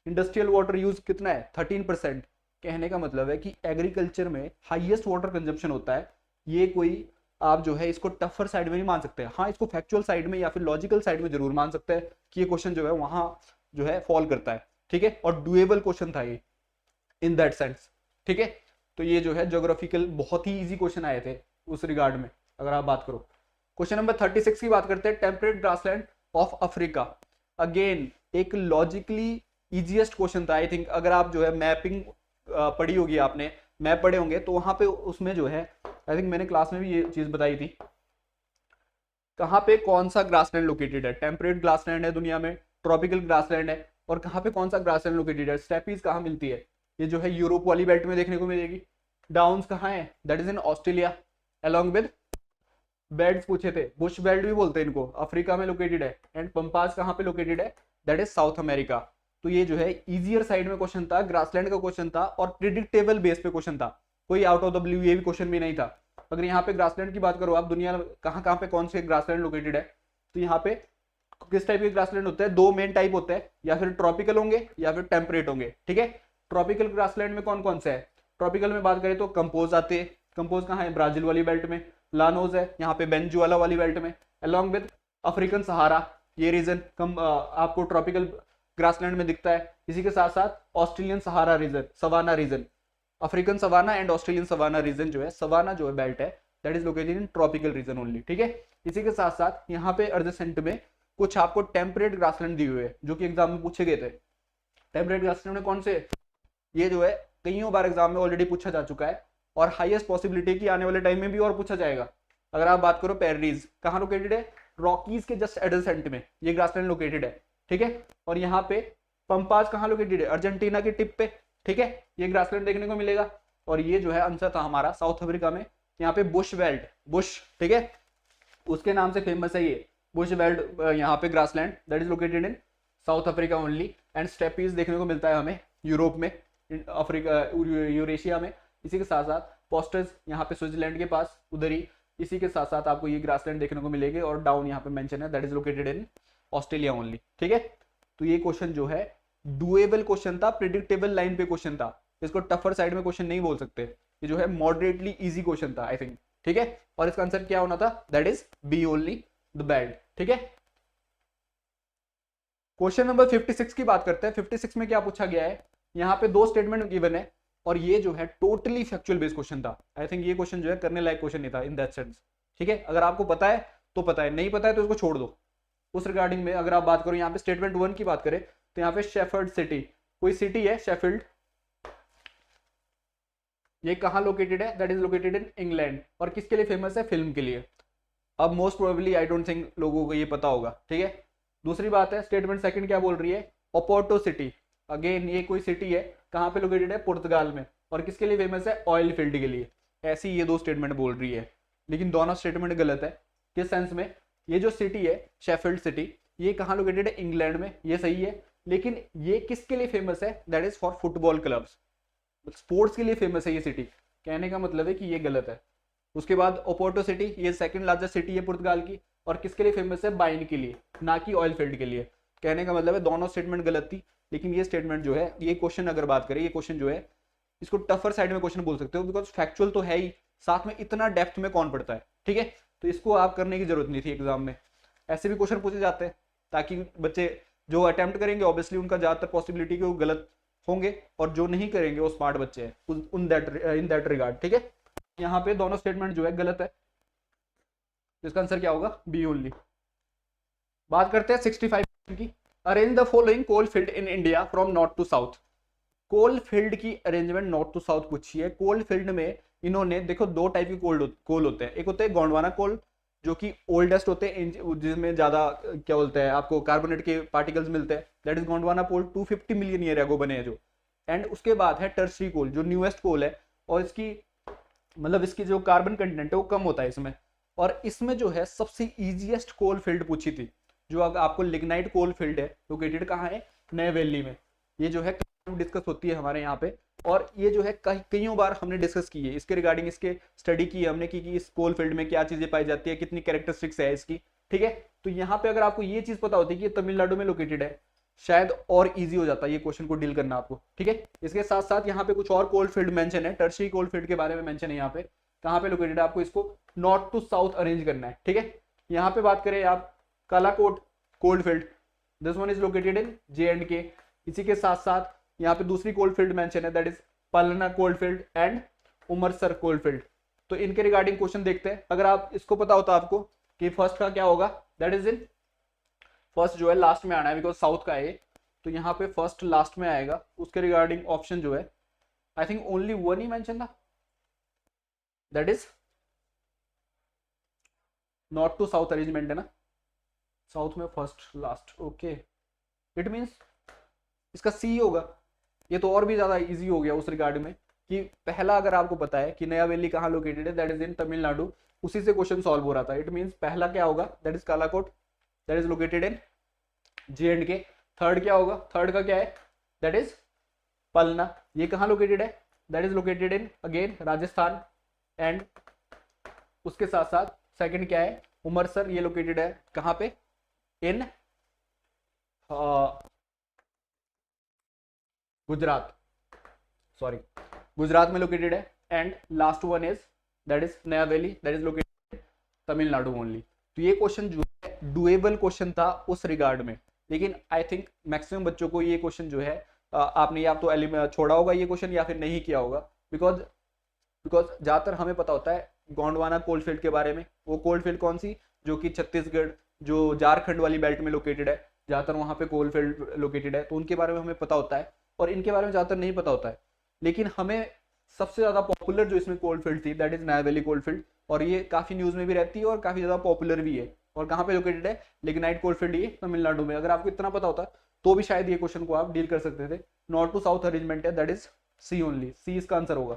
इंडस्ट्रियल वाटर यूज कितना है, 13%। कहने का मतलब है कि एग्रीकल्चर में हाईएस्ट वाटर कंजप्शन होता है। ये कोई आप जो है इसको टफर साइड में नहीं मान सकते। हाँ, इसको फैक्चुअल साइड में या फिर लॉजिकल साइड में जरूर मान सकते हैं कि ये क्वेश्चन जो है वहां जो है फॉल करता है, ठीक है, और डुएबल क्वेश्चन था ये इन दैट सेंस, ठीक है। तो ये जो है ज्योग्राफिकल बहुत ही इजी क्वेश्चन आए थे उस रिगार्ड में। अगर आप बात करो क्वेश्चन नंबर 36 की बात करते हैं, temperate grassland of Africa. Again एक लॉजिकली इजीएस्ट क्वेश्चन था आई थिंक। अगर आप जो है मैपिंग पढ़ी होगी, आपने मैप पढ़े होंगे, तो वहां पे उसमें जो है आई थिंक मैंने क्लास में भी ये चीज बताई थी, कहाँ पे कौन सा ग्रासलैंड लोकेटेड है। टेम्परेट ग्रासलैंड है दुनिया में, ट्रॉपिकल ग्रासलैंड है, और कहाँ पे कौन सा ग्रासलैंड लोकेटेड है। स्टेपीज कहाँ मिलती है, ये जो है यूरोप वाली बेल्ट में देखने को मिलेगी। डाउन्स कहाँ है, that is in Australia along with belts पूछे थे, बुश बेल्ट भी बोलते हैं इनको, अफ्रीका में लोकेटेड है। एंड पंपास कहाँ पे लोकेटेड है, दैट इज साउथ अमेरिका। तो ये जो है इजियर साइड में क्वेश्चन था, ग्रासलैंड का क्वेश्चन था, और प्रिडिक्टेबल बेस पे क्वेश्चन था, कोई आउट ऑफ द ब्लू ये भी क्वेश्चन भी नहीं था। अगर यहाँ पे ग्रासलैंड की बात करो आप, दुनिया में कहाँ पे कौन से ग्रासलैंड लोकेटेड है, तो यहाँ पे किस टाइप के ग्रासलैंड होते हैं, दो मेन टाइप होते हैं, या फिर ट्रॉपिकल होंगे या फिर टेम्परेट होंगे, ठीक है। ट्रॉपिकल ग्रासलैंड में कौन कौन से है, ट्रॉपिकल में बात करें तो कंपोज आते हैं। कंपोज कहाँ है, ब्राजील वाली बेल्ट में। लानोज है यहाँ पे बेंजुएला वाली बेल्ट में, अलॉन्ग विद अफ्रीकन सहारा, ये रीजन कम आपको ट्रॉपिकल ग्रासलैंड में दिखता है। इसी के साथ साथ Australian Sahara region, savanna region, African savanna and Australian savanna region जो है, सवाना जो है बेल्ट है, that is located in tropical region only, ठीक है। इसी के साथ साथ यहाँ पे एडजेसेंट में कुछ आपको टेम्परेट ग्रासलैंड दिए हुए हैं जो कि एग्जाम में पूछे गए थे। टेम्परेट ग्रासलैंड में कौन से, ये जो है कईयों बार एग्जाम में ऑलरेडी पूछा जा चुका है, और हाईएस्ट पॉसिबिलिटी की आने वाले टाइम में भी और पूछा जाएगा। अगर आप बात करो पेरीज कहाँ लोकेटेड है, रॉकीज के जस्ट एडजेसेंट में ये ग्रासलैंड लोकेटेड है, ठीक है। और यहाँ पे पंपास कहाँ लोकेटेड है, अर्जेंटीना के टिप पे, ठीक है, ये ग्रासलैंड देखने को मिलेगा। और ये जो है आंसर था हमारा साउथ अफ्रीका में, यहाँ पे बुश बेल्ट, बुश, ठीक है, उसके नाम से फेमस है ये बुश बेल्ट, यहाँ पे grassland that is located in South Africa only. And steppes देखने को मिलता है हमें यूरोप में, अफ्रीका, यूरेशिया में। इसी के साथ साथ पोस्टर्स यहाँ पे स्विट्जरलैंड के पास उधर ही, इसी के साथ साथ आपको ये ग्रासलैंड देखने को मिलेगी। और डाउन यहाँ पे मेंशन है that is located in Australia only, ठीक है। तो ये क्वेश्चन जो है डुएबल क्वेश्चन था, प्रिडिक्टेबल लाइन पे क्वेश्चन था, इसको टफर साइड में क्वेश्चन नहीं बोल सकते। ये जो है मॉडरेटली इजी क्वेश्चन था आई थिंक, ठीक है। और इसका आंसर क्या होना था, that is B only the belt, ठीक है। क्वेश्चन नंबर 56 की बात करते हैं। 56 में क्या पूछा गया है, यहाँ पे दो स्टेटमेंट गिवन है, और ये जो है टोटली फैक्चुअल बेस्ड क्वेश्चन था। आई थिंक ये क्वेश्चन जो है करने लायक क्वेश्चन नहीं था इन दैट सेंस, ठीक है। अगर आपको पता है तो पता है, नहीं पता है तो इसको छोड़ दो। उस रिगार्डिंग में अगर आप बात करो, यहाँ पे स्टेटमेंट 1 की बात करें तो यहाँ पे शेफर्ड सिटी, कोई सिटी है शेफील्ड, ये कहाँ लोकेटेड है, that is located in England. और किसके लिए फेमस है, फिल्म के लिए। अब most probably I don't think लोगों को ये पता होगा, ठीक है। दूसरी बात है, स्टेटमेंट सेकंड क्या बोल रही है, ओपोर्टो सिटी। अगेन ये कोई सिटी है, कहाँ पे लोकेटेड है, पुर्तगाल में, और किसके लिए फेमस है, ऑयल फील्ड के लिए। ऐसी ये दो स्टेटमेंट बोल रही है, लेकिन दोनों स्टेटमेंट गलत है। किस सेंस में, ये जो सिटी है शेफील्ड सिटी, ये कहाँ लोकेटेड है, इंग्लैंड में, ये सही है, लेकिन ये किसके लिए फेमस है, that is for football clubs, sports के लिए फेमस है ये सिटी। कहने का मतलब है कि ये गलत है। उसके बाद ओपोर्टो सिटी, ये सेकंड लार्जेस्ट सिटी है पुर्तगाल की, और किसके लिए फेमस है, बाइन के लिए, ना कि ऑयल फील्ड के लिए। कहने का मतलब है दोनों स्टेटमेंट गलत थी, लेकिन ये स्टेटमेंट जो है, ये क्वेश्चन अगर बात करें, ये क्वेश्चन जो है इसको टफर साइड में क्वेश्चन बोल सकते हो, बिकॉज फैक्चुअल तो है ही, साथ में इतना डेप्थ में कौन पढ़ता है, ठीक है। तो इसको आप करने की जरूरत नहीं थी एग्जाम में, ऐसे भी क्वेश्चन पूछे जाते हैं, ताकि बच्चे जो अटेम्प्ट करेंगे ऑब्वियसली उनका ज्यादातर पॉसिबिलिटी कि वो गलत होंगे, और जो नहीं करेंगे वो स्मार्ट बच्चे हैं इन दैट रिगार्ड, ठीक है। यहाँ पे दोनों स्टेटमेंट जो है गलत है, तो इसका आंसर क्या होगा, बी ओनली। बात करते हैं 65 की। Arrange the following coal field in India from north to south. Coal field की अरेंजमेंट नॉर्थ टू साउथ पूछी है। कोल फील्ड में इन्होंने देखो दो टाइप की कोल होते हैं, एक होते हैं गोंडवाना कोल, जो कि ओल्डेस्ट होते हैं, जिसमें ज्यादा क्या बोलते हैं आपको कार्बोनेट के पार्टिकल्स मिलते हैं, that is Gondwana coal, 250 million year ago बने हैं जो। एंड उसके बाद है टर्सरी कोल, जो न्यूएस्ट कोल है, और इसकी मतलब इसकी जो कार्बन कंटेंट है वो कम होता है इसमें। और इसमें जो है सबसे इजीएस्ट कोल फील्ड पूछी थी, जो अगर आपको लिग्नाइट कोल फील्ड है, लोकेटेड कहाँ है, नए वैली में। ये जो है डिस्कस होती है हमारे यहाँ पे, और ये जो है कईयों बार हमने डिस्कस की है इसके रिगार्डिंग, इसके स्टडी की है हमने कि इस कोल फील्ड में क्या चीजें पाई जाती है, कितनी कैरेक्टरिस्टिक्स है इसकी, ठीक है। तो यहाँ पे अगर आपको ये चीज पता होती है कि ये तमिलनाडु में लोकेटेड है, शायद और इजी हो जाता है ये क्वेश्चन को डील करना आपको, ठीक है। इसके साथ साथ यहाँ पे कुछ और कोल फील्ड मेंशन है, टर्शरी कोल फील्ड के बारे में मेंशन है यहाँ पे, कहाँ पे लोकेटेड है, आपको इसको नॉर्थ टू साउथ अरेंज करना है, ठीक है। यहाँ पे बात करें आप Kalakot coal field, this one is located in J&K। इसी के साथ साथ यहाँ पे दूसरी कोल फील्ड मेंशन है, that is Palna coal field and Umarsar coal field. तो इनके रिगार्डिंग क्वेश्चन देखते हैं। अगर आप इसको पता होता आपको कि फर्स्ट का क्या होगा, दैट इज इन फर्स्ट जो है लास्ट में आना है, बिकॉज साउथ का है, तो यहाँ पे फर्स्ट लास्ट में आएगा। उसके रिगार्डिंग ऑप्शन जो है आई थिंक ओनली वन ही मेंशन था, that is north to south arrangement है ना, साउथ में first last, okay. It means इसका सी होगा। ये तो और भी ज्यादा इजी हो गया उस रिगार्ड में कि पहला अगर आपको पता है कि नया वैली कहाँ लोकेटेड है, दैट इज इन तमिलनाडु, उसी से क्वेश्चन सॉल्व हो रहा था। इट मीन्स पहला क्या होगा, that is Kalakot, that is located in J&K। Third क्या होगा, थर्ड का क्या है, दैट इज पलना, ये कहाँ लोकेटेड है, that is located in again Rajasthan. And उसके साथ साथ सेकंड क्या है, उमरसर, ये लोकेटेड है कहाँ पे, इन गुजरात, सॉरी गुजरात में लोकेटेड है। And last one is that is Neyveli, that is located Tamil Nadu only. तो ये क्वेश्चन जो है डुएबल क्वेश्चन था उस रिगार्ड में, लेकिन आई थिंक मैक्सिमम बच्चों को ये क्वेश्चन जो है आपने या तो छोड़ा होगा ये क्वेश्चन या फिर नहीं किया होगा, बिकॉज ज्यादातर हमें पता होता है गोंडवाना कोलफील्ड के बारे में। वो कोलफील्ड कौन सी, जो कि छत्तीसगढ़, जो झारखंड वाली बेल्ट में लोकेटेड है, ज्यादातर वहां पे कोलफील्ड लोकेटेड है, तो उनके बारे में हमें पता होता है। और इनके बारे में ज्यादातर नहीं पता होता है, लेकिन हमें सबसे ज्यादा पॉपुलर जो इसमें कोलफील्ड थी दैट इज नया वैली कोलफील्ड, और ये काफी न्यूज में भी रहती है और काफी ज्यादा पॉपुलर भी है। और कहाँ पे लोकेटेड है, लिग्नाइट कोलफील्ड, ये तमिलनाडु में। अगर आपको इतना पता होता तो भी शायद ये क्वेश्चन को आप डील कर सकते थे। नॉर्थ टू साउथ अरेंजमेंट है, दैट इज सी ओनली, सी इसका आंसर होगा।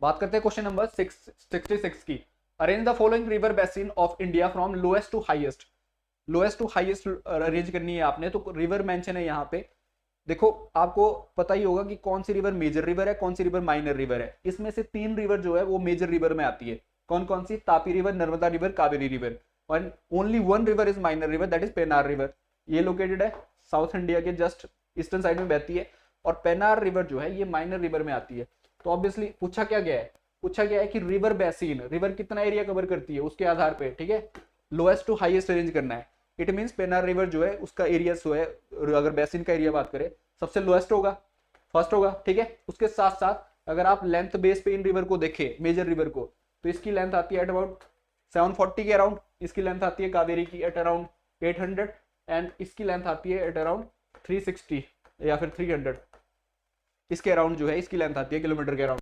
बात करते हैं क्वेश्चन नंबर 66 की। Arrange the following river basin of India from lowest to highest. Lowest to highest arrange करनी है आपने, तो रिवर मेंशन है यहाँ पे। देखो आपको पता ही होगा कि कौन सी रिवर मेजर रिवर है, कौन सी रिवर माइनर रिवर है। इसमें से 3 रिवर जो है वो मेजर रिवर में आती है। कौन कौन सी, Tapi river, Narmada river, Kaveri river. और only one river is minor river, that is Penner river. ये लोकेटेड है साउथ इंडिया के जस्ट ईस्टर्न साइड में बहती है, और पेनार रिवर जो है ये माइनर रिवर में आती है। तो ऑब्वियसली पूछा क्या गया है, पूछा गया है कि रिवर बेसिन, रिवर कितना एरिया कवर करती है उसके आधार पे, ठीक है, लोएस्ट टू हाईएस्ट अरेंज करना है। इट मीन्स पेनार रिवर जो है उसका एरिया जो है, अगर बेसिन का एरिया बात करें, सबसे लोएस्ट होगा, फर्स्ट होगा, ठीक है। उसके साथ साथ अगर आप लेंथ बेस पे इन रिवर को देखें, मेजर रिवर को, तो इसकी लेंथ आती है एट अबाउट 740 के अराउंड, इसकी लेंथ आती है कावेरी की एट अराउंड 800, एंड इसकी लेंथ आती है एट अराउंड 360 या फिर 300, इसके अराउंड जो है इसकी लेंथ आती है किलोमीटर के अराउंड।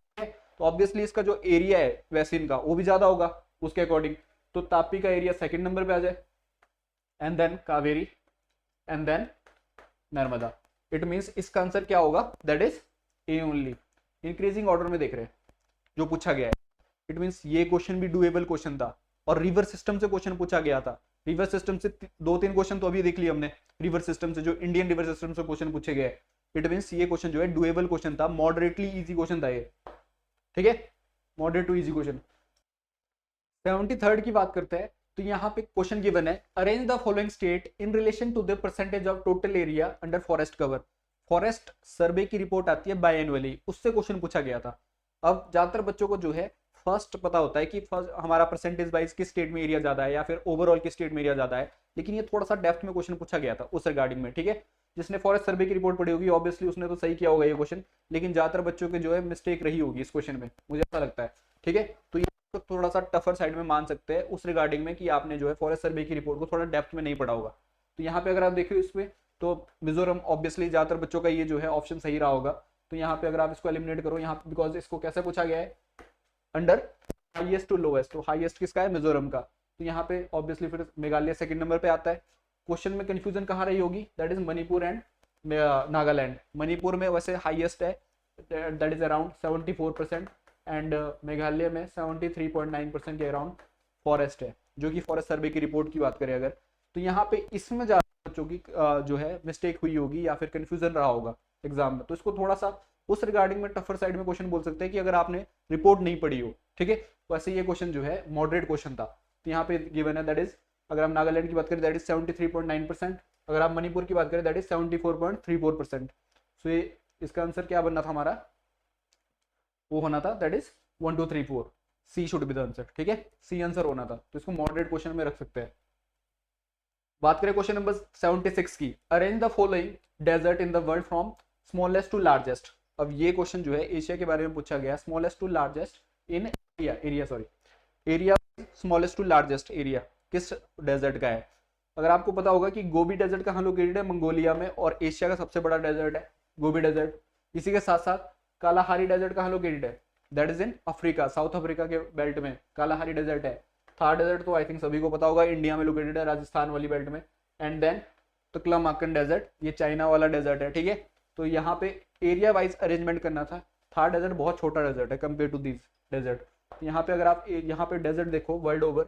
तो ऑब्वियसली इसका जो एरिया है बेसिन का वो भी ज्यादा होगा उसके अकॉर्डिंग। तो तापी का एरिया सेकंड नंबर पे आ जाए, and then Kaveri, and then Narmada. It means इसका आंसर क्या होगा, that is A only. Increasing order में देख रहे हैं जो पूछा गया है। इट मीन्स ये क्वेश्चन भी डुएबल क्वेश्चन था, और रिवर सिस्टम से क्वेश्चन पूछा गया था। रिवर सिस्टम से 2-3 क्वेश्चन तो अभी देख लिए हमने, रिवर सिस्टम से जो इंडियन रिवर सिस्टम से क्वेश्चन पूछे गए। इट मीन्स ये क्वेश्चन जो है डुएबल क्वेश्चन था, मॉडरेटली इजी क्वेश्चन था ये, ठीक है, moderate to easy question. 73rd की बात करते हैं, तो यहाँ पे क्वेश्चन गिवन है, arrange the following state in relation to the percentage of total area under forest cover. Forest survey की रिपोर्ट आती है बाय एनुअली, उससे क्वेश्चन पूछा गया था। अब ज्यादातर बच्चों को जो है फर्स्ट पता होता है कि फर्स्ट हमारा परसेंटेज वाइज किस स्टेट में एरिया ज्यादा है या फिर ओवरऑल किस स्टेट में एरिया ज्यादा है, लेकिन ये थोड़ा सा डेप्थ में क्वेश्चन पूछा गया था उस रिगार्डिंग में, ठीक है। जिसने फॉरेस्ट सर्वे की रिपोर्ट पढ़ी होगी ऑब्वियसली उसने तो सही किया होगा ये क्वेश्चन, लेकिन ज्यादातर बच्चों के जो है मिस्टेक रही होगी इस क्वेश्चन में, मुझे ऐसा लगता है, ठीक है। तो ये तो थोड़ा सा टफर साइड में मान सकते हैं उस रिगार्डिंग में कि आपने जो है फॉरेस्ट सर्वे की रिपोर्ट को थोड़ा डेप्थ में नहीं पढ़ा होगा। तो यहाँ पे अगर आप देखिए इसमें, तो मिजोरम ऑब्वियसली ज्यादातर बच्चों का ये जो है ऑप्शन सही रहा होगा। तो यहाँ पे अगर आप इसको एलिमिनेट करो यहाँ पे, बिकॉज इसको कैसे पूछा गया है, अंडर हाईएस्ट टू लोएस्ट, तो हाईएस्ट किसका है, मिजोरम का। तो यहाँ पे ऑब्वियसली फिर मेघालय सेकंड नंबर पे आता है। क्वेश्चन में कंफ्यूजन कहाँ रही होगी, that is Manipur and Nagaland. Manipur में वैसे हाईएस्ट है, that is around 74%, and Meghalaya में 73.9% के अराउंड फॉरेस्ट है, जो कि फॉरेस्ट सर्वे की रिपोर्ट की बात करें अगर, तो यहाँ पे इसमें ज्यादा बच्चों की जो है मिस्टेक हुई होगी या फिर कंफ्यूजन रहा होगा एग्जाम में। तो इसको थोड़ा सा उस रिगार्डिंग में टफर साइड में क्वेश्चन बोल सकते हैं कि अगर आपने रिपोर्ट नहीं पढ़ी हो, ठीक है। वैसे ये क्वेश्चन जो है मॉडरेट क्वेश्चन था। तो यहाँ पे गिवन है दैट इज, अगर हम नागालैंड की बात करें दैट इज 73.9%, अगर आप मणिपुर की बात करें दैट इज 74.34%। सो ये इसका आंसर क्या बनना था हमारा, वो होना था that is 1 2 3 4, C should be the answer, ठीक है, सी आंसर होना था। तो इसको मॉडरेट क्वेश्चन में रख सकते हैं। बात करें क्वेश्चन नंबर 76 की, arrange the following desert in the world from smallest to largest. अब ये क्वेश्चन जो है एशिया के बारे में पूछा गया, smallest to largest in area smallest to largest area किस डेजर्ट का है। अगर आपको पता होगा कि गोबी डेजर्ट कहाँ लोकेटेड है, मंगोलिया में, और एशिया का सबसे बड़ा डेजर्ट है गोबी डेजर्ट। इसी के साथ साथ कालाहारी डेजर्ट कहाँ लोकेटेड है, that is in Africa, south Africa के बेल्ट में कालाहारी डेजर्ट है। थार डेजर्ट तो आई थिंक सभी को पता होगा, इंडिया में लोकेटेड है, राजस्थान वाली बेल्ट में। एंड देन तकलामाकन डेजर्ट, ये चाइना वाला डेजर्ट है, ठीक है। तो यहाँ पे एरिया वाइज अरेंजमेंट करना था। थार डेजर्ट बहुत छोटा डेजर्ट है कंपेयर टू दिस डेजर्ट। यहाँ पे अगर आप यहाँ पे डेजर्ट देखो वर्ल्ड ओवर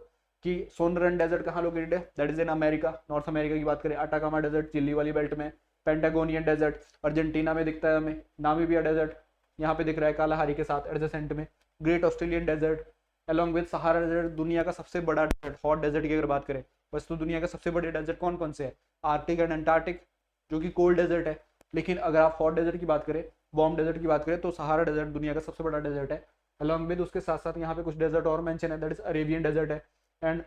कि सोनरन डेजर्ट कहाँ लोकेटेड है, that is in America, north America की बात करें। अटाकामा डेजर्ट चिली वाली बेल्ट में। पेंटागोनियन डेजर्ट अर्जेंटीना में दिखता है हमें। नामीबिया डेजर्ट यहाँ पे दिख रहा है कालाहारी के साथ एडजेसेंट में। Great Australian desert along with Sahara desert, दुनिया का सबसे बड़ा डेजर्ट, हॉट डेजर्ट की अगर बात करें। बस तो दुनिया के सबसे बड़े डेजर्ट कौन कौन से हैं, आर्टिक एंड अंटार्कटिक जो कि कोल्ड डेजर्ट है। लेकिन अगर आप हॉट डेजर्ट की बात करें, वार्म डेजर्ट की बात करें, तो सहारा डेजर्ट दुनिया का सबसे बड़ा डेजर्ट है। अलॉन्ग विद उसके साथ साथ यहाँ पे कुछ डेजर्ट और मेंशन है, दैट इज अरेबियन डेजर्ट है एंड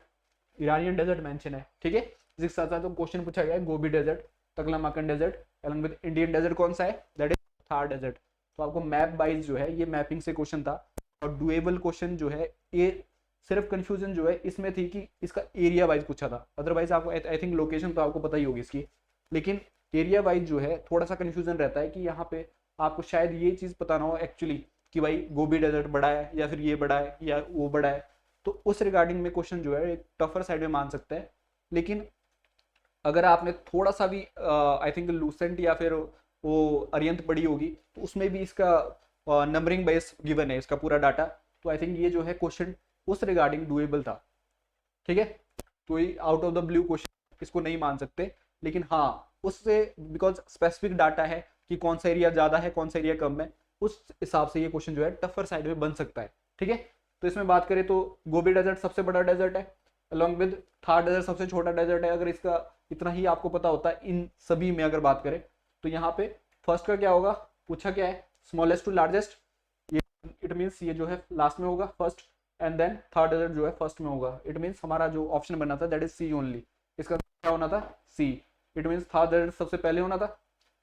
ईरानियन डेजर्ट मेंशन है, ठीक है। इसके साथ साथ तो क्वेश्चन पूछा गया है Gobi desert, Taklamakan desert, along with Indian desert कौन सा है, दैट इज थार डेजर्ट। तो आपको मैप वाइज जो है ये मैपिंग से क्वेश्चन था, और डुएबल क्वेश्चन जो है ये सिर्फ कंफ्यूजन जो है इसमें थी कि इसका एरिया वाइज पूछा था। अदरवाइज आपको आई थिंक लोकेशन तो आपको पता ही होगी इसकी, लेकिन एरिया वाइज जो है थोड़ा सा कंफ्यूजन रहता है कि यहाँ पे आपको शायद ये चीज पता ना हो एक्चुअली कि भाई गोबी डेजर्ट बड़ा है या फिर ये बड़ा है या वो बड़ा है। तो उस रिगार्डिंग में क्वेश्चन जो है एक टफर साइड में मान सकते हैं। लेकिन अगर आपने थोड़ा सा भी आई थिंक लूसेंट या फिर वो अरियंत पढ़ी होगी तो उसमें भी इसका नंबरिंग बेस गिवन है इसका पूरा डाटा। तो आई थिंक ये जो है क्वेश्चन उस रिगार्डिंग डुएबल था, ठीक है। तो ये out of the blue question इसको नहीं मान सकते, लेकिन हाँ उससे बिकॉज स्पेसिफिक डाटा है कि कौन सा एरिया ज्यादा है कौन सा एरिया कम है, उस हिसाब से ये क्वेश्चन जो है टफर साइड में बन सकता है, ठीक है। तो इसमें बात करें तो गोबी डेजर्ट सबसे बड़ा डेजर्ट है, अलॉन्ग विद थार डेजर्ट सबसे छोटा डेजर्ट है। अगर इसका इतना ही आपको पता होता है इन सभी में अगर बात करें तो यहाँ पे फर्स्ट का क्या होगा, पूछा क्या है, स्मॉलेस्ट टू लार्जेस्ट, ये इट मीन्स ये जो है लास्ट में होगा first, and then third desert जो है फर्स्ट में होगा। इट मीन्स हमारा जो ऑप्शन बना था दैट इज सी ओनली, इसका क्या होना था, C. It means third desert सबसे पहले होना था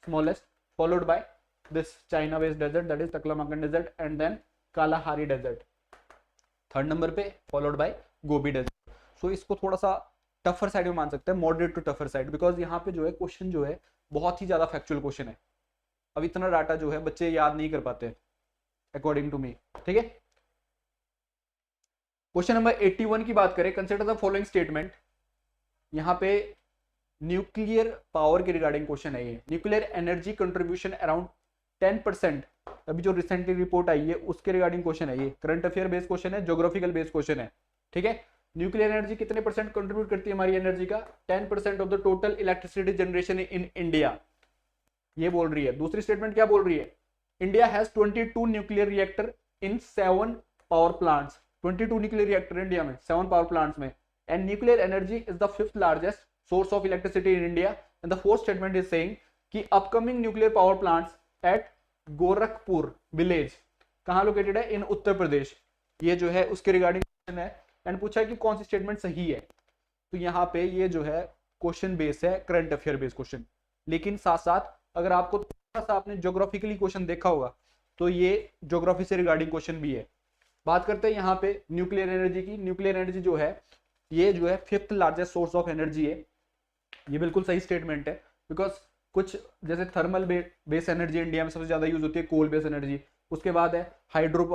smallest, followed by this China based desert that is Taklamakan desert, and then Kalahari desert third number पे, followed by Gobi desert. So इसको थोड़ा सा टफर साइड में मान सकते हैं, moderate to tougher side, because यहाँ पे जो है क्वेश्चन जो है बहुत ही ज्यादा फैक्चुअल क्वेश्चन है। अब इतना डाटा जो है बच्चे याद नहीं कर पाते अकॉर्डिंग टू मी, ठीक है। क्वेश्चन नंबर 81 की बात करें, कंसिडर द फॉलोइंग स्टेटमेंट। यहाँ पे न्यूक्लियर पावर के रिगार्डिंग क्वेश्चन है ये। न्यूक्लियर एनर्जी कंट्रीब्यूशन अराउंड 10%, अभी जो रिसेंटली रिपोर्ट आई है उसके रिगार्डिंग क्वेश्चन है ये। करंट अफेयर बेस्ड क्वेश्चन है, ज्योग्राफिकल बेस्ड क्वेश्चन है, ठीक है। न्यूक्लियर एनर्जी कितने परसेंट कंट्रीब्यूट करती है हमारी एनर्जी का? 10% of the total electricity generation in India, ये बोल रही है। दूसरी स्टेटमेंट क्या बोल रही है? India has 22 nuclear reactor in 7 power plants. 22 nuclear reactor India में, 7 पावर प्लांट्स में। And nuclear energy is the 5th largest source of electricity in India. And the fourth statement is saying कि upcoming nuclear power plants at Gorakhpur village कहां located है? In Uttar Pradesh. ये जो है उसके regarding question है। एंड पूछा है कि कौन सी स्टेटमेंट सही है। तो यहाँ पे ये जो है क्वेश्चन बेस है, करंट अफेयर बेस्ड क्वेश्चन। लेकिन साथ साथ अगर आपको थोड़ा सा आपने ज्योग्राफिकली क्वेश्चन देखा होगा तो ये ज्योग्राफी से रिगार्डिंग क्वेश्चन भी है। बात करते हैं यहाँ पे न्यूक्लियर एनर्जी की। न्यूक्लियर एनर्जी जो है ये जो है 5th largest source of energy है। ये बिल्कुल सही स्टेटमेंट है, बिकॉज कुछ जैसे थर्मल बेस एनर्जी इंडिया में सबसे ज्यादा यूज होती है, कोल बेस एनर्जी। उसके बाद है हाइड्रो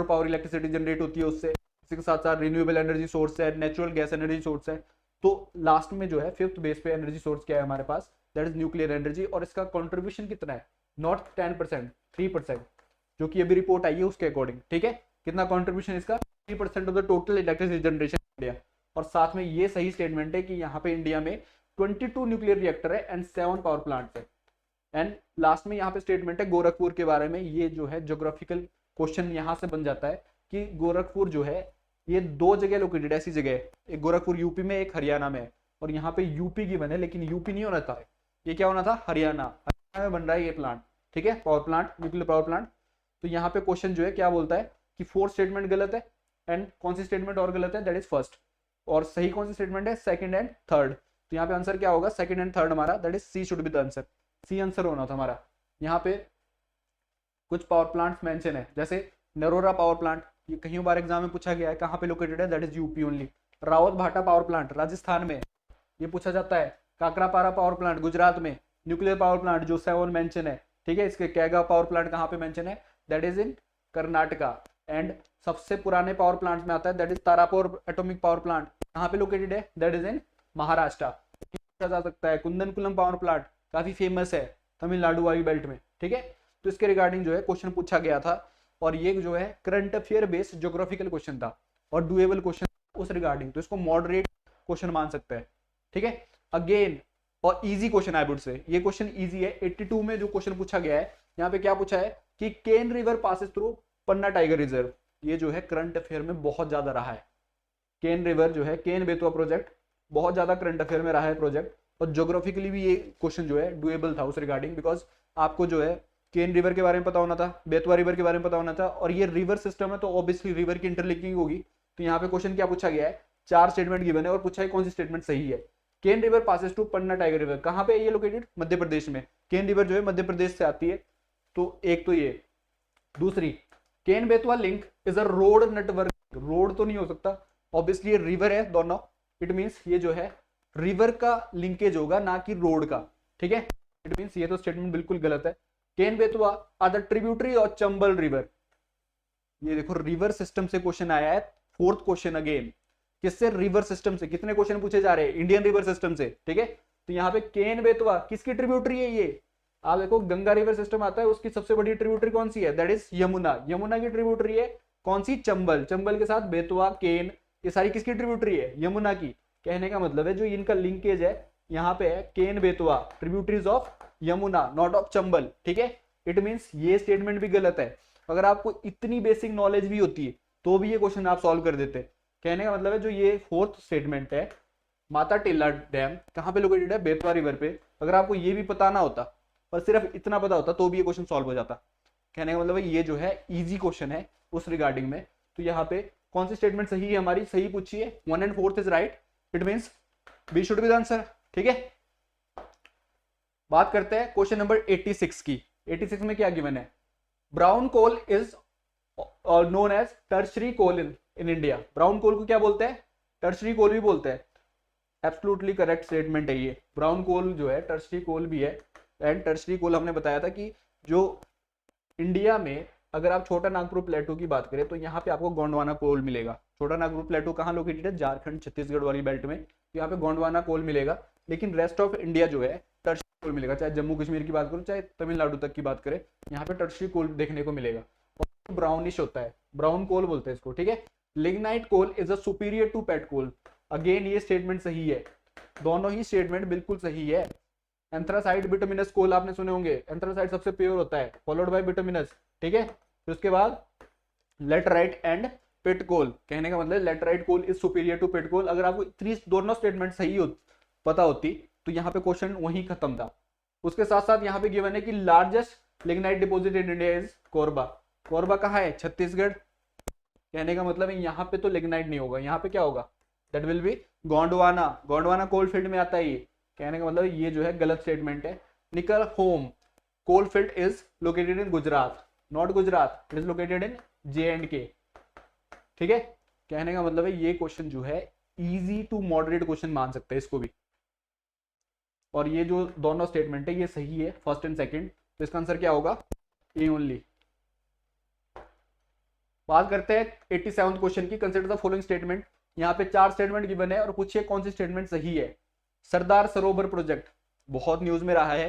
पावर इलेक्ट्रिसिटी जनरेट होती है उससे। इसके साथ साथ रिन्यूएबल एनर्जी सोर्स है, नेचुरल गैस एनर्जी सोर्स है। तो लास्ट में जो है 5th बेस पे एनर्जी सोर्स क्या है हमारे पास? That is nuclear energy. और इसका कंट्रीब्यूशन कितना है? नॉट 10%, 3%, जो कि अभी रिपोर्ट आई है उसके अकॉर्डिंग, ठीक है। कितना कंट्रीब्यूशन इसका? 3% of the total electricity generation India. और साथ में ये सही स्टेटमेंट है कि यहाँ पे इंडिया में 22 न्यूक्लियर रिएक्टर है एंड 7 पावर प्लांट्स है। एंड लास्ट में यहाँ पे स्टेटमेंट है गोरखपुर के बारे में। ये जो है ज्योग्राफिकल क्वेश्चन यहाँ से बन जाता है कि गोरखपुर जो है ये 2 जगह लोकेटेड, ऐसी जगह है। एक गोरखपुर यूपी में, एक हरियाणा में। और यहाँ पे यूपी की बने, लेकिन यूपी नहीं होना था, ये क्या होना था? हरियाणा में बन रहा है ये प्लांट, ठीक है, power plant, nuclear power plant. तो यहाँ पे क्वेश्चन जो है क्या बोलता है कि 4th स्टेटमेंट गलत है। एंड कौन सी स्टेटमेंट और गलत है? That is first. और सही कौन सी स्टेटमेंट है? Second and third. तो यहाँ पे आंसर क्या होगा? सेकंड एंड थर्ड हमारा, that is C should be the answer. C answer होना था हमारा। यहाँ पे कुछ पावर प्लांट्स मेंशन है, जैसे नरोरा पावर प्लांट, ये कहीं बार एग्जाम में पूछा गया है, कहाँ पे लोकेटेड है? That is UP only. Rawat भाटा पावर प्लांट राजस्थान में, ये पूछा जाता है। काकरापारा पावर प्लांट गुजरात में, न्यूक्लियर पावर प्लांट जो 7 मेंशन है, ठीक है। इसके कैगा पावर प्लांट कहाँ पे मेंशन है? That is in Karnataka. And सबसे पुराने पावर प्लांट में आता है that is Tarapur atomic power plant, कहाँ पे लोकेटेड है? दैट इज इन महाराष्ट्र। पूछा जा सकता है कुंदनकुलम पावर प्लांट, काफी फेमस है तमिलनाडु वायु बेल्ट में, ठीक है। तो इसके रिगार्डिंग जो है क्वेश्चन पूछा गया था। और ये जो है current affair based geographical question था और डुएबल क्वेश्चन उस रिगार्डिंग, तो इसको मॉडरेट क्वेश्चन मान सकते हैं, ठीक है। अगेन और easy question I would say, ये क्वेश्चन इजी है। 82 में जो क्वेश्चन पूछा गया है, यहाँ पे क्या पूछा है कि केन रिवर पासेस थ्रू पन्ना टाइगर रिजर्व। ये जो है करंट अफेयर में बहुत ज्यादा रहा है। केन रिवर जो है, केन बेतवा प्रोजेक्ट बहुत ज्यादा करंट अफेयर में रहा है प्रोजेक्ट। और ज्योग्राफिकली भी ये क्वेश्चन जो है डुएबल था उस रिगार्डिंग, बिकॉज आपको जो है केन रिवर के बारे में पता होना था, बेतवा रिवर के बारे में पता होना था। और ये रिवर सिस्टम है तो ऑब्वियसली रिवर की इंटरलिंकिंग होगी। तो यहाँ पे क्वेश्चन क्या पूछा गया है? 4 स्टेटमेंट गिवन है और पूछा है कौन सी स्टेटमेंट सही है। Ken river passes to Panna tiger river, कहाँ पे ये लोकेटेड? मध्य प्रदेश में। केन रिवर जो है मध्य प्रदेश से आती है। तो एक तो ये, दूसरी Ken Betwa link is a road network. Road तो नहीं हो सकता, ऑब्वियसली ये रिवर है दोनों, इट मींस ये जो है रिवर का लिंकेज होगा ना कि रोड का, ठीक है। इट मींस ये तो स्टेटमेंट बिल्कुल गलत है। Ken Betwa are the tributary of Chambal river. ये देखो रिवर सिस्टम से क्वेश्चन आया है, 4th क्वेश्चन अगेन। किससे? रिवर सिस्टम से। कितने क्वेश्चन पूछे जा रहे हैं? इंडियन रिवर सिस्टम से, ठीक है। तो यहाँ पे केन बेतवा किसकी ट्रिब्यूटरी है? ये आप देखो गंगा रिवर सिस्टम आता है, उसकी सबसे बड़ी ट्रिब्यूटरी कौन सी है? That is Yamuna. यमुना की ट्रिब्यूटरी है कौन सी? चंबल। चंबल के साथ बेतवा, केन, ये सारी किसकी ट्रिब्यूटरी है? यमुना की। कहने का मतलब है जो इनका लिंकेज है यहाँ पे है Ken Betwa, tributaries of Yamuna, not of Chambal, ठीक है। इट मींस ये स्टेटमेंट भी गलत है। अगर आपको इतनी बेसिक नॉलेज भी होती है तो भी ये क्वेश्चन आप सॉल्व कर देते। कहने का मतलब है जो ये 4th स्टेटमेंट है, माता टिल्ला डैम कहाँ पे लोकेटेड है? बेतवा रिवर पे। अगर आपको ये भी पता ना होता और सिर्फ इतना पता होता तो भी ये क्वेश्चन सॉल्व हो जाता। कहने का मतलब है ये जो है इजी क्वेश्चन है उस रिगार्डिंग में। तो यहाँ पे कौन सी स्टेटमेंट सही है हमारी? सही पूछी है, 1 and 4th is right. It means B should be the answer, ठीक है। बात करते हैं क्वेश्चन नंबर 86 की। 86 में क्या गिवन है? Brown coal is known as tertiary coal in India. Brown coal को क्या बोलते हैं? टर्शरी कोल भी बोलते हैं। एब्सोल्युटली करेक्ट स्टेटमेंट है ये। ब्राउन कोल जो है टर्शरी कोल भी है। एंड टर्शरी कोल हमने बताया था कि जो इंडिया में अगर आप छोटा नागपुर प्लेटू की बात करें तो यहाँ पे आपको गोंडवाना कोल मिलेगा। छोटा नागपुर प्लेटू कहाँ लोकेटेड है? झारखंड छत्तीसगढ़ वाली बेल्ट में, तो यहाँ पे गोंडवाना कोल मिलेगा। लेकिन रेस्ट ऑफ इंडिया जो है टर्शियरी कोल मिलेगा, चाहे जम्मू कश्मीर की बात करो चाहे तमिलनाडु तक की बात करें, यहाँ पे टर्शियरी कोल देखने को मिलेगा। और ब्राउनिश होता है, ब्राउन कोल बोलते हैं इसको, ठीक है। Lignite coal is a superior to peat coal. Again ये स्टेटमेंट सही है, दोनों ही स्टेटमेंट बिल्कुल सही है। एंथ्रासाइट बिटुमिनस कोल आपने सुने होंगे, एंथ्रासाइट सबसे प्योर होता है, फॉलोड बाय बिटुमिनस, ठीक है। फिर उसके बाद लेटराइट एंड पिट कोल, कहने का मतलब laterite coal is superior to pit coal. अगर आपको इतनी दोनों स्टेटमेंट सही पता होती तो यहाँ पे क्वेश्चन वहीं खत्म था। उसके साथ साथ यहाँ पे गिवन है कि largest lignite deposit in India is Korba. Korba कहाँ है? छत्तीसगढ़। कहने का मतलब है यहाँ पे तो लिग्नाइट नहीं होगा, यहाँ पे क्या होगा? That will be Gondwana. Gondwana coal field में आता है ये। कहने का मतलब ये जो है गलत स्टेटमेंट है। Nichahom coal field is located in Gujarat, not Gujarat, it is located in J&K, ठीक है। कहने का मतलब है ये क्वेश्चन जो है इजी टू मॉडरेट क्वेश्चन मान सकते हैं इसको भी। और ये जो दोनों स्टेटमेंट है ये सही है, फर्स्ट एंड सेकंड, तो इसका आंसर क्या होगा? A only. बात करते हैं 87 क्वेश्चन की। Consider the following statement. यहाँ पे 4 स्टेटमेंट गिवन है और पूछिए कौन सी स्टेटमेंट सही है। सरदार सरोवर प्रोजेक्ट बहुत न्यूज में रहा है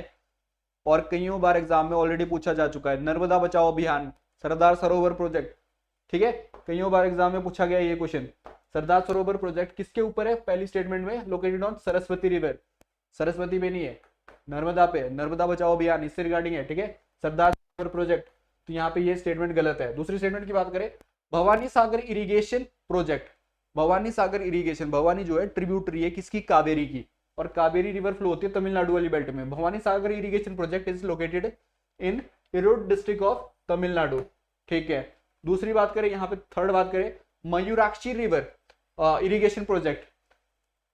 और कईयों बार एग्जाम में ऑलरेडी पूछा जा चुका है। नर्मदा बचाओ अभियान, सरदार सरोवर प्रोजेक्ट, ठीक है, कईयों बार एग्जाम में पूछा गया ये क्वेश्चन। सरदार सरोवर प्रोजेक्ट किसके ऊपर है? पहली स्टेटमेंट में located on Saraswati river, Saraswati पे नहीं है, नर्मदा पे, नर्मदा बचाओ अभियान इससे रिगार्डिंग है, ठीक है, सरदार सरोवर प्रोजेक्ट। तो यहाँ पे ये स्टेटमेंट गलत है। दूसरी स्टेटमेंट की बात करें, Bhavani Sagar irrigation project. Bhavani Sagar irrigation, Bhavani जो है ट्रिब्यूटरी है किसकी? कावेरी की, और कावेरी रिवर फ्लो होती है तमिलनाडु वाली बेल्ट में। Bhavani Sagar irrigation project is located in Erode district of Tamil Nadu, ठीक है। दूसरी बात करें यहाँ पे, थर्ड बात करें, Mayurakshi river irrigation project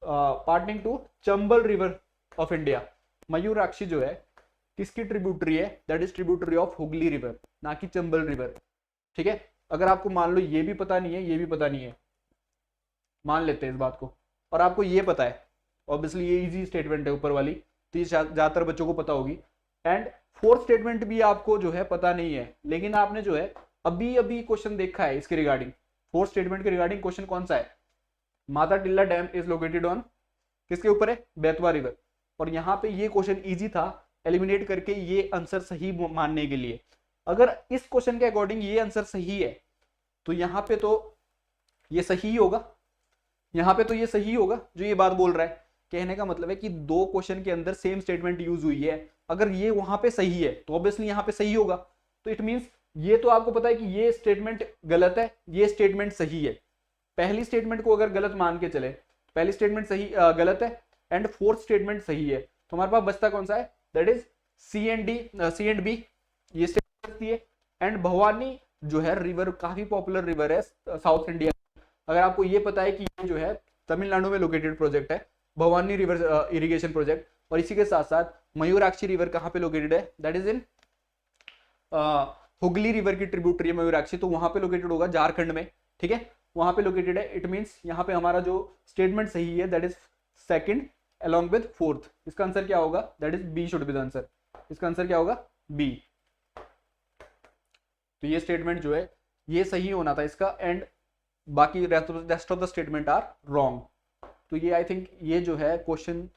pertaining to Chambal river of India. Mayurakshi जो है किसकी ट्रिब्यूटरी है? That is tributary of Hooghly river, ना कि चंबल रिवर, ठीक है। अगर आपको मान लो ये भी पता नहीं है, ये भी पता नहीं है, मान लेते हैं इस बात को, और आपको ये पता है, ऑब्वियसली ये इजी स्टेटमेंट है ऊपर वाली, तो ये ज्यादातर बच्चों को पता होगी। एंड फोर्थ स्टेटमेंट भी आपको जो है पता नहीं है, लेकिन आपने जो है अभी अभी क्वेश्चन देखा है इसके रिगार्डिंग। फोर्थ स्टेटमेंट के रिगार्डिंग क्वेश्चन कौन सा है? माता टिल्ला डैम इज लोकेटेड ऑन, किसके ऊपर है? बेतवा रिवर। और यहाँ पे ये क्वेश्चन इजी था, एलिमिनेट करके ये आंसर सही मानने के लिए। अगर इस क्वेश्चन के अकॉर्डिंग ये आंसर सही है तो यहाँ पे तो ये सही होगा, यहाँ पे तो ये सही होगा जो ये बात बोल रहा है। कहने का मतलब है कि 2 क्वेश्चन के अंदर सेम स्टेटमेंट यूज हुई है, अगर ये वहां पे सही है तो ऑब्वियसली यहाँ पे सही होगा। तो इट मींस ये तो आपको पता है कि ये स्टेटमेंट गलत है, ये स्टेटमेंट सही है। पहली स्टेटमेंट को अगर गलत मान के चले, पहली स्टेटमेंट सही गलत है एंड फोर्थ स्टेटमेंट सही है, तो हमारे पास बचता कौन सा है? That is C and B, ये स्टेटमेंट है। एंड भवानी जो है रिवर काफी पॉपुलर रिवर है साउथ इंडिया। अगर आपको ये पता है कि ये जो है तमिलनाडु में लोकेटेड प्रोजेक्ट है भवानी रिवर इरिगेशन प्रोजेक्ट, और इसी के साथ साथ मयूराक्षी रिवर कहाँ पे लोकेटेड है? That is in Hooghly river की ट्रिब्यूटरी है मयूराक्षी, तो वहां पे लोकेटेड होगा झारखंड में, ठीक है, वहां पे लोकेटेड है। इट मींस यहाँ पे हमारा जो स्टेटमेंट सही है that is second along with fourth. इसका आंसर क्या होगा? That is B should be the answer. इसका आंसर क्या होगा? बी। तो ये स्टेटमेंट जो है ये सही होना था इसका, एंड बाकी rest of the statement are wrong. तो ये आई थिंक ये जो है क्वेश्चन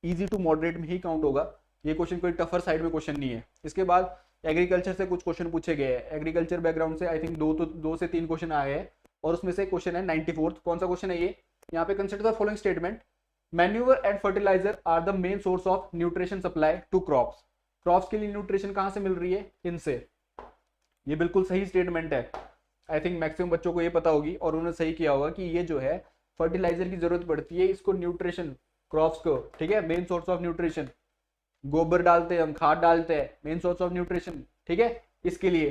इजी टू मॉडरेट में ही काउंट होगा। ये क्वेश्चन कोई टफर साइड में क्वेश्चन नहीं है। इसके बाद एग्रीकल्चर से कुछ क्वेश्चन पूछे गए हैं। एग्रीकल्चर बैकग्राउंड से आई थिंक 2 से 3 क्वेश्चन आए हैं, और उसमें से क्वेश्चन है 94th। कौन सा क्वेश्चन है ये? यहाँ पे consider the following statement. Manure and fertilizer are the main source of nutrition supply to crops. Crops के लिए न्यूट्रिशन कहाँ से मिल रही है? इनसे। ये बिल्कुल सही स्टेटमेंट है। आई थिंक मैक्सिमम बच्चों को ये पता होगी और उन्होंने सही किया होगा कि ये जो है फर्टिलाइजर की जरूरत पड़ती है इसको न्यूट्रिशन क्रॉप्स को, ठीक है, मेन सोर्स ऑफ न्यूट्रिशन। गोबर डालते हैं हम, खाद डालते हैं, मेन सोर्स ऑफ न्यूट्रिशन, ठीक है, इसके लिए।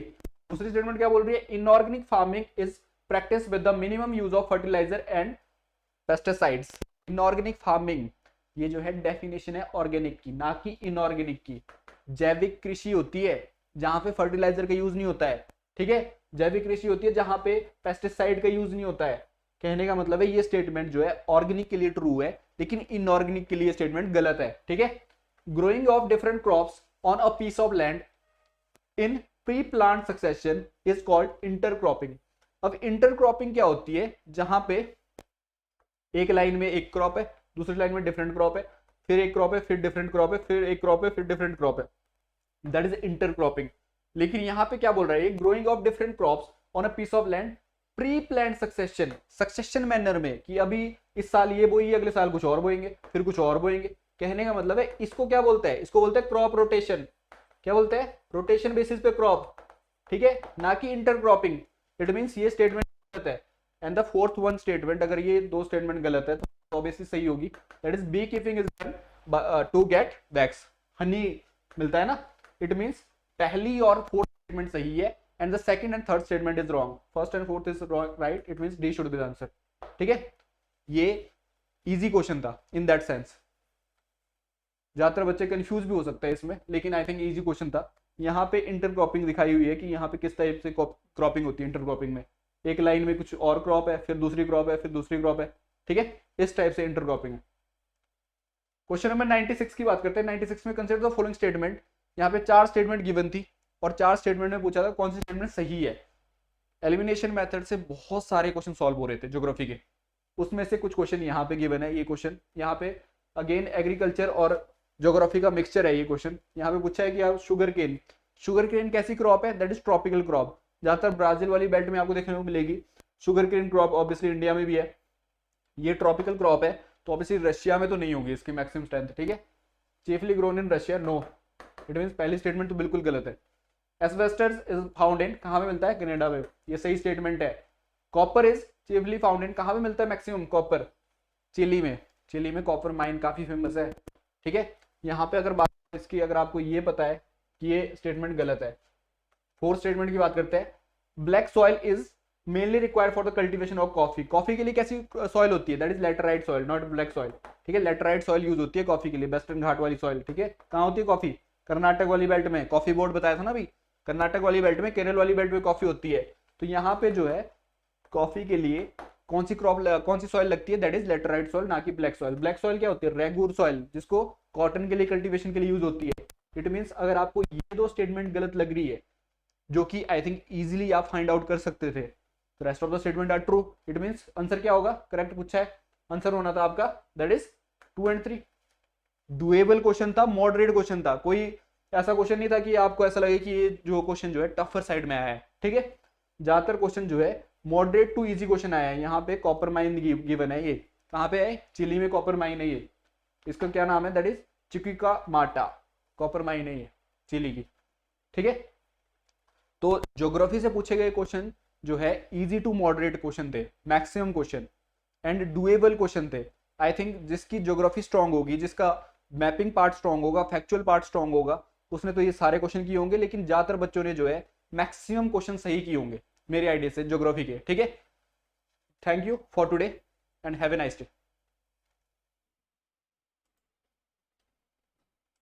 दूसरी स्टेटमेंट क्या बोल रही है? Inorganic farming is practice with the minimum use of fertilizer and pesticides. Inorganic farming ये जो है डेफिनेशन है ऑर्गेनिक की, ना कि इनऑर्गेनिक की। जैविक कृषि होती है जहां पे फर्टिलाइजर का यूज नहीं होता है, ठीक है, जैविक कृषि होती है जहां पे पेस्टिसाइड का यूज नहीं होता है। कहने का मतलब है ये स्टेटमेंट जो है ऑर्गेनिक के लिए ट्रू है, लेकिन इनऑर्गेनिक के लिए स्टेटमेंट गलत है, ठीक है। Growing of different crops on a piece of land in pre plant succession is called intercropping. अब इंटरक्रॉपिंग क्या होती है, जहां पे एक लाइन में एक क्रॉप है, दूसरी लाइन में डिफरेंट क्रॉप है, फिर एक क्रॉप है, फिर डिफरेंट क्रॉप है, फिर एक क्रॉप है, फिर डिफरेंट क्रॉप है, दैट इज इंटरक्रॉपिंग। लेकिन यहां पे क्या बोल रहा है, growing of different crops on a piece of land pre plant succession, succession manner में, कि अभी इस साल ये बोइए, अगले साल कुछ और बोएंगे, फिर कुछ और बोएंगे। कहने का मतलब है इसको क्या बोलता है, इसको बोलते हैं क्रॉप रोटेशन। क्या बोलते हैं, रोटेशन बेसिस पे क्रॉप, ठीक है, ना कि इंटरक्रॉपिंग। इट मींस ये स्टेटमेंट गलत है। And the fourth one statement, अगर ये दो स्टेटमेंट गलत है तो ऑब्वियसली सही होगी, that is bee keeping is done to get wax, honey मिलता है ना। इट मींस पहली और फोर्थ स्टेटमेंट सही है and the second and third statement is wrong, first and fourth is right, it means D should be the answer. ठीक है, ये इजी क्वेश्चन था इन दैट सेंस। ज्यादातर बच्चे कंफ्यूज भी हो सकते हैं इसमें, लेकिन आई थिंक इजी क्वेश्चन था। यहाँ पे इंटरक्रॉपिंग दिखाई हुई है कि यहाँ पे किस टाइप से क्रॉपिंग होती है इंटरक्रॉपिंग में, एक लाइन में कुछ और क्रॉप है, फिर दूसरी क्रॉप है, फिर दूसरी क्रॉप है, ठीक है, इस टाइप से इंटरक्रॉपिंग है। क्वेश्चन नंबर 96 की बात करते हैं। 96 में कंसीडर द फॉलोइंग स्टेटमेंट, यहाँ पे 4 स्टेटमेंट गिवन थी और 4 स्टेटमेंट में पूछा था कौन सी स्टेटमेंट सही है। एलिमिनेशन मेथड से बहुत सारे क्वेश्चन सॉल्व हो रहे थे ज्योग्राफी के, उसमें से कुछ क्वेश्चन यहाँ पे गिवन है। ये क्वेश्चन यहाँ पे अगेन एग्रीकल्चर और ज्योग्राफी का मिक्सचर है। ये क्वेश्चन यहाँ पे पूछा है कि आप शुगर केन कैसी क्रॉप है, दैट इज ट्रॉपिकल क्रॉप। ज्यादातर ब्राजील वाली बेल्ट में आपको देखने को मिलेगी sugar cane crop, obviously India में भी है। ये ट्रॉपिकल क्रॉप है तो ऑब्वियसली रशिया में तो नहीं होगी इसकी मैक्सिमम स्ट्रेंथ, ठीक है। Chiefly grown in Russia, no, it means पहली स्टेटमेंट तो बिल्कुल गलत है। एस्बेस्टस इज फाउंड इन, कहाँ पे मिलता है, कनाडा में, ये सही स्टेटमेंट है। Copper is chiefly found in, कहाँ पे मिलता है मैक्सिमम कॉपर, चिली में। चिली में कॉपर माइन काफी फेमस है, ठीक है। यहाँ पे अगर बात इसकी, अगर आपको ये पता है कि ये स्टेटमेंट गलत है। फोर्थ स्टेटमेंट की बात करते हैं, black soil is mainly required for the cultivation of coffee. Coffee के लिए कैसी सॉइल होती है, that is laterite soil, not black soil, ठीक है। लैटेराइट सॉइल यूज होती है कॉफी के लिए, वेस्टर्न घाट वाली सॉइल, ठीक है। कहाँ होती है कॉफी, कर्नाटक वाली बेल्ट में, कॉफी बोर्ड बताया था ना अभी, कर्नाटक वाली बेल्ट में, केरल वाली बेल्ट में कॉफी होती है। तो यहाँ पे जो है कॉफी के लिए कौन सी क्रॉप, कौन सी सॉइल लगती है, दैट इज लैटेराइट सॉइल, ना कि ब्लैक सॉइल। ब्लैक सॉइल क्या होती है, रेगुर सॉइल, जिसको कॉटन के लिए कल्टीवेशन के लिए यूज होती है। इट मींस अगर आपको ये दो स्टेटमेंट गलत लग रही है, जो कि आई थिंक इजीली आप फाइंड आउट कर सकते थे, तो rest of the statement are true. It means answer क्या होगा, करेक्ट पूछा है, आंसर होना था आपका that is 2 and 3। Doable question था, मॉडरेट क्वेश्चन था, कोई ऐसा क्वेश्चन नहीं था कि आपको ऐसा लगे कि ये जो क्वेश्चन जो है टफर साइड में आया है, ठीक है। ज्यादातर क्वेश्चन जो है मॉडरेट टू इजी क्वेश्चन आया है। यहाँ पे कॉपर माइन गिवन है, ये कहाँ पे है, चिली में कॉपर माइन है ये, इसका क्या नाम है, दैट इज चिक्विकामाटा, कॉपर माइन है ये चिली की, ठीक है। तो ज्योग्राफी से पूछे गए क्वेश्चन जो है इजी टू मॉडरेट क्वेश्चन थे, maximum question and doable question थे। आई थिंक जिसकी ज्योग्राफी स्ट्रांग होगी, जिसका मैपिंग पार्ट स्ट्रांग होगा, फैक्चुअल पार्ट स्ट्रांग होगा, उसने तो ये सारे क्वेश्चन किए होंगे। लेकिन ज्यादातर बच्चों ने जो है मैक्सिमम क्वेश्चन सही किए होंगे मेरे आइडिया से ज्योग्राफी के, ठीक है। Thank you for today and have a nice day.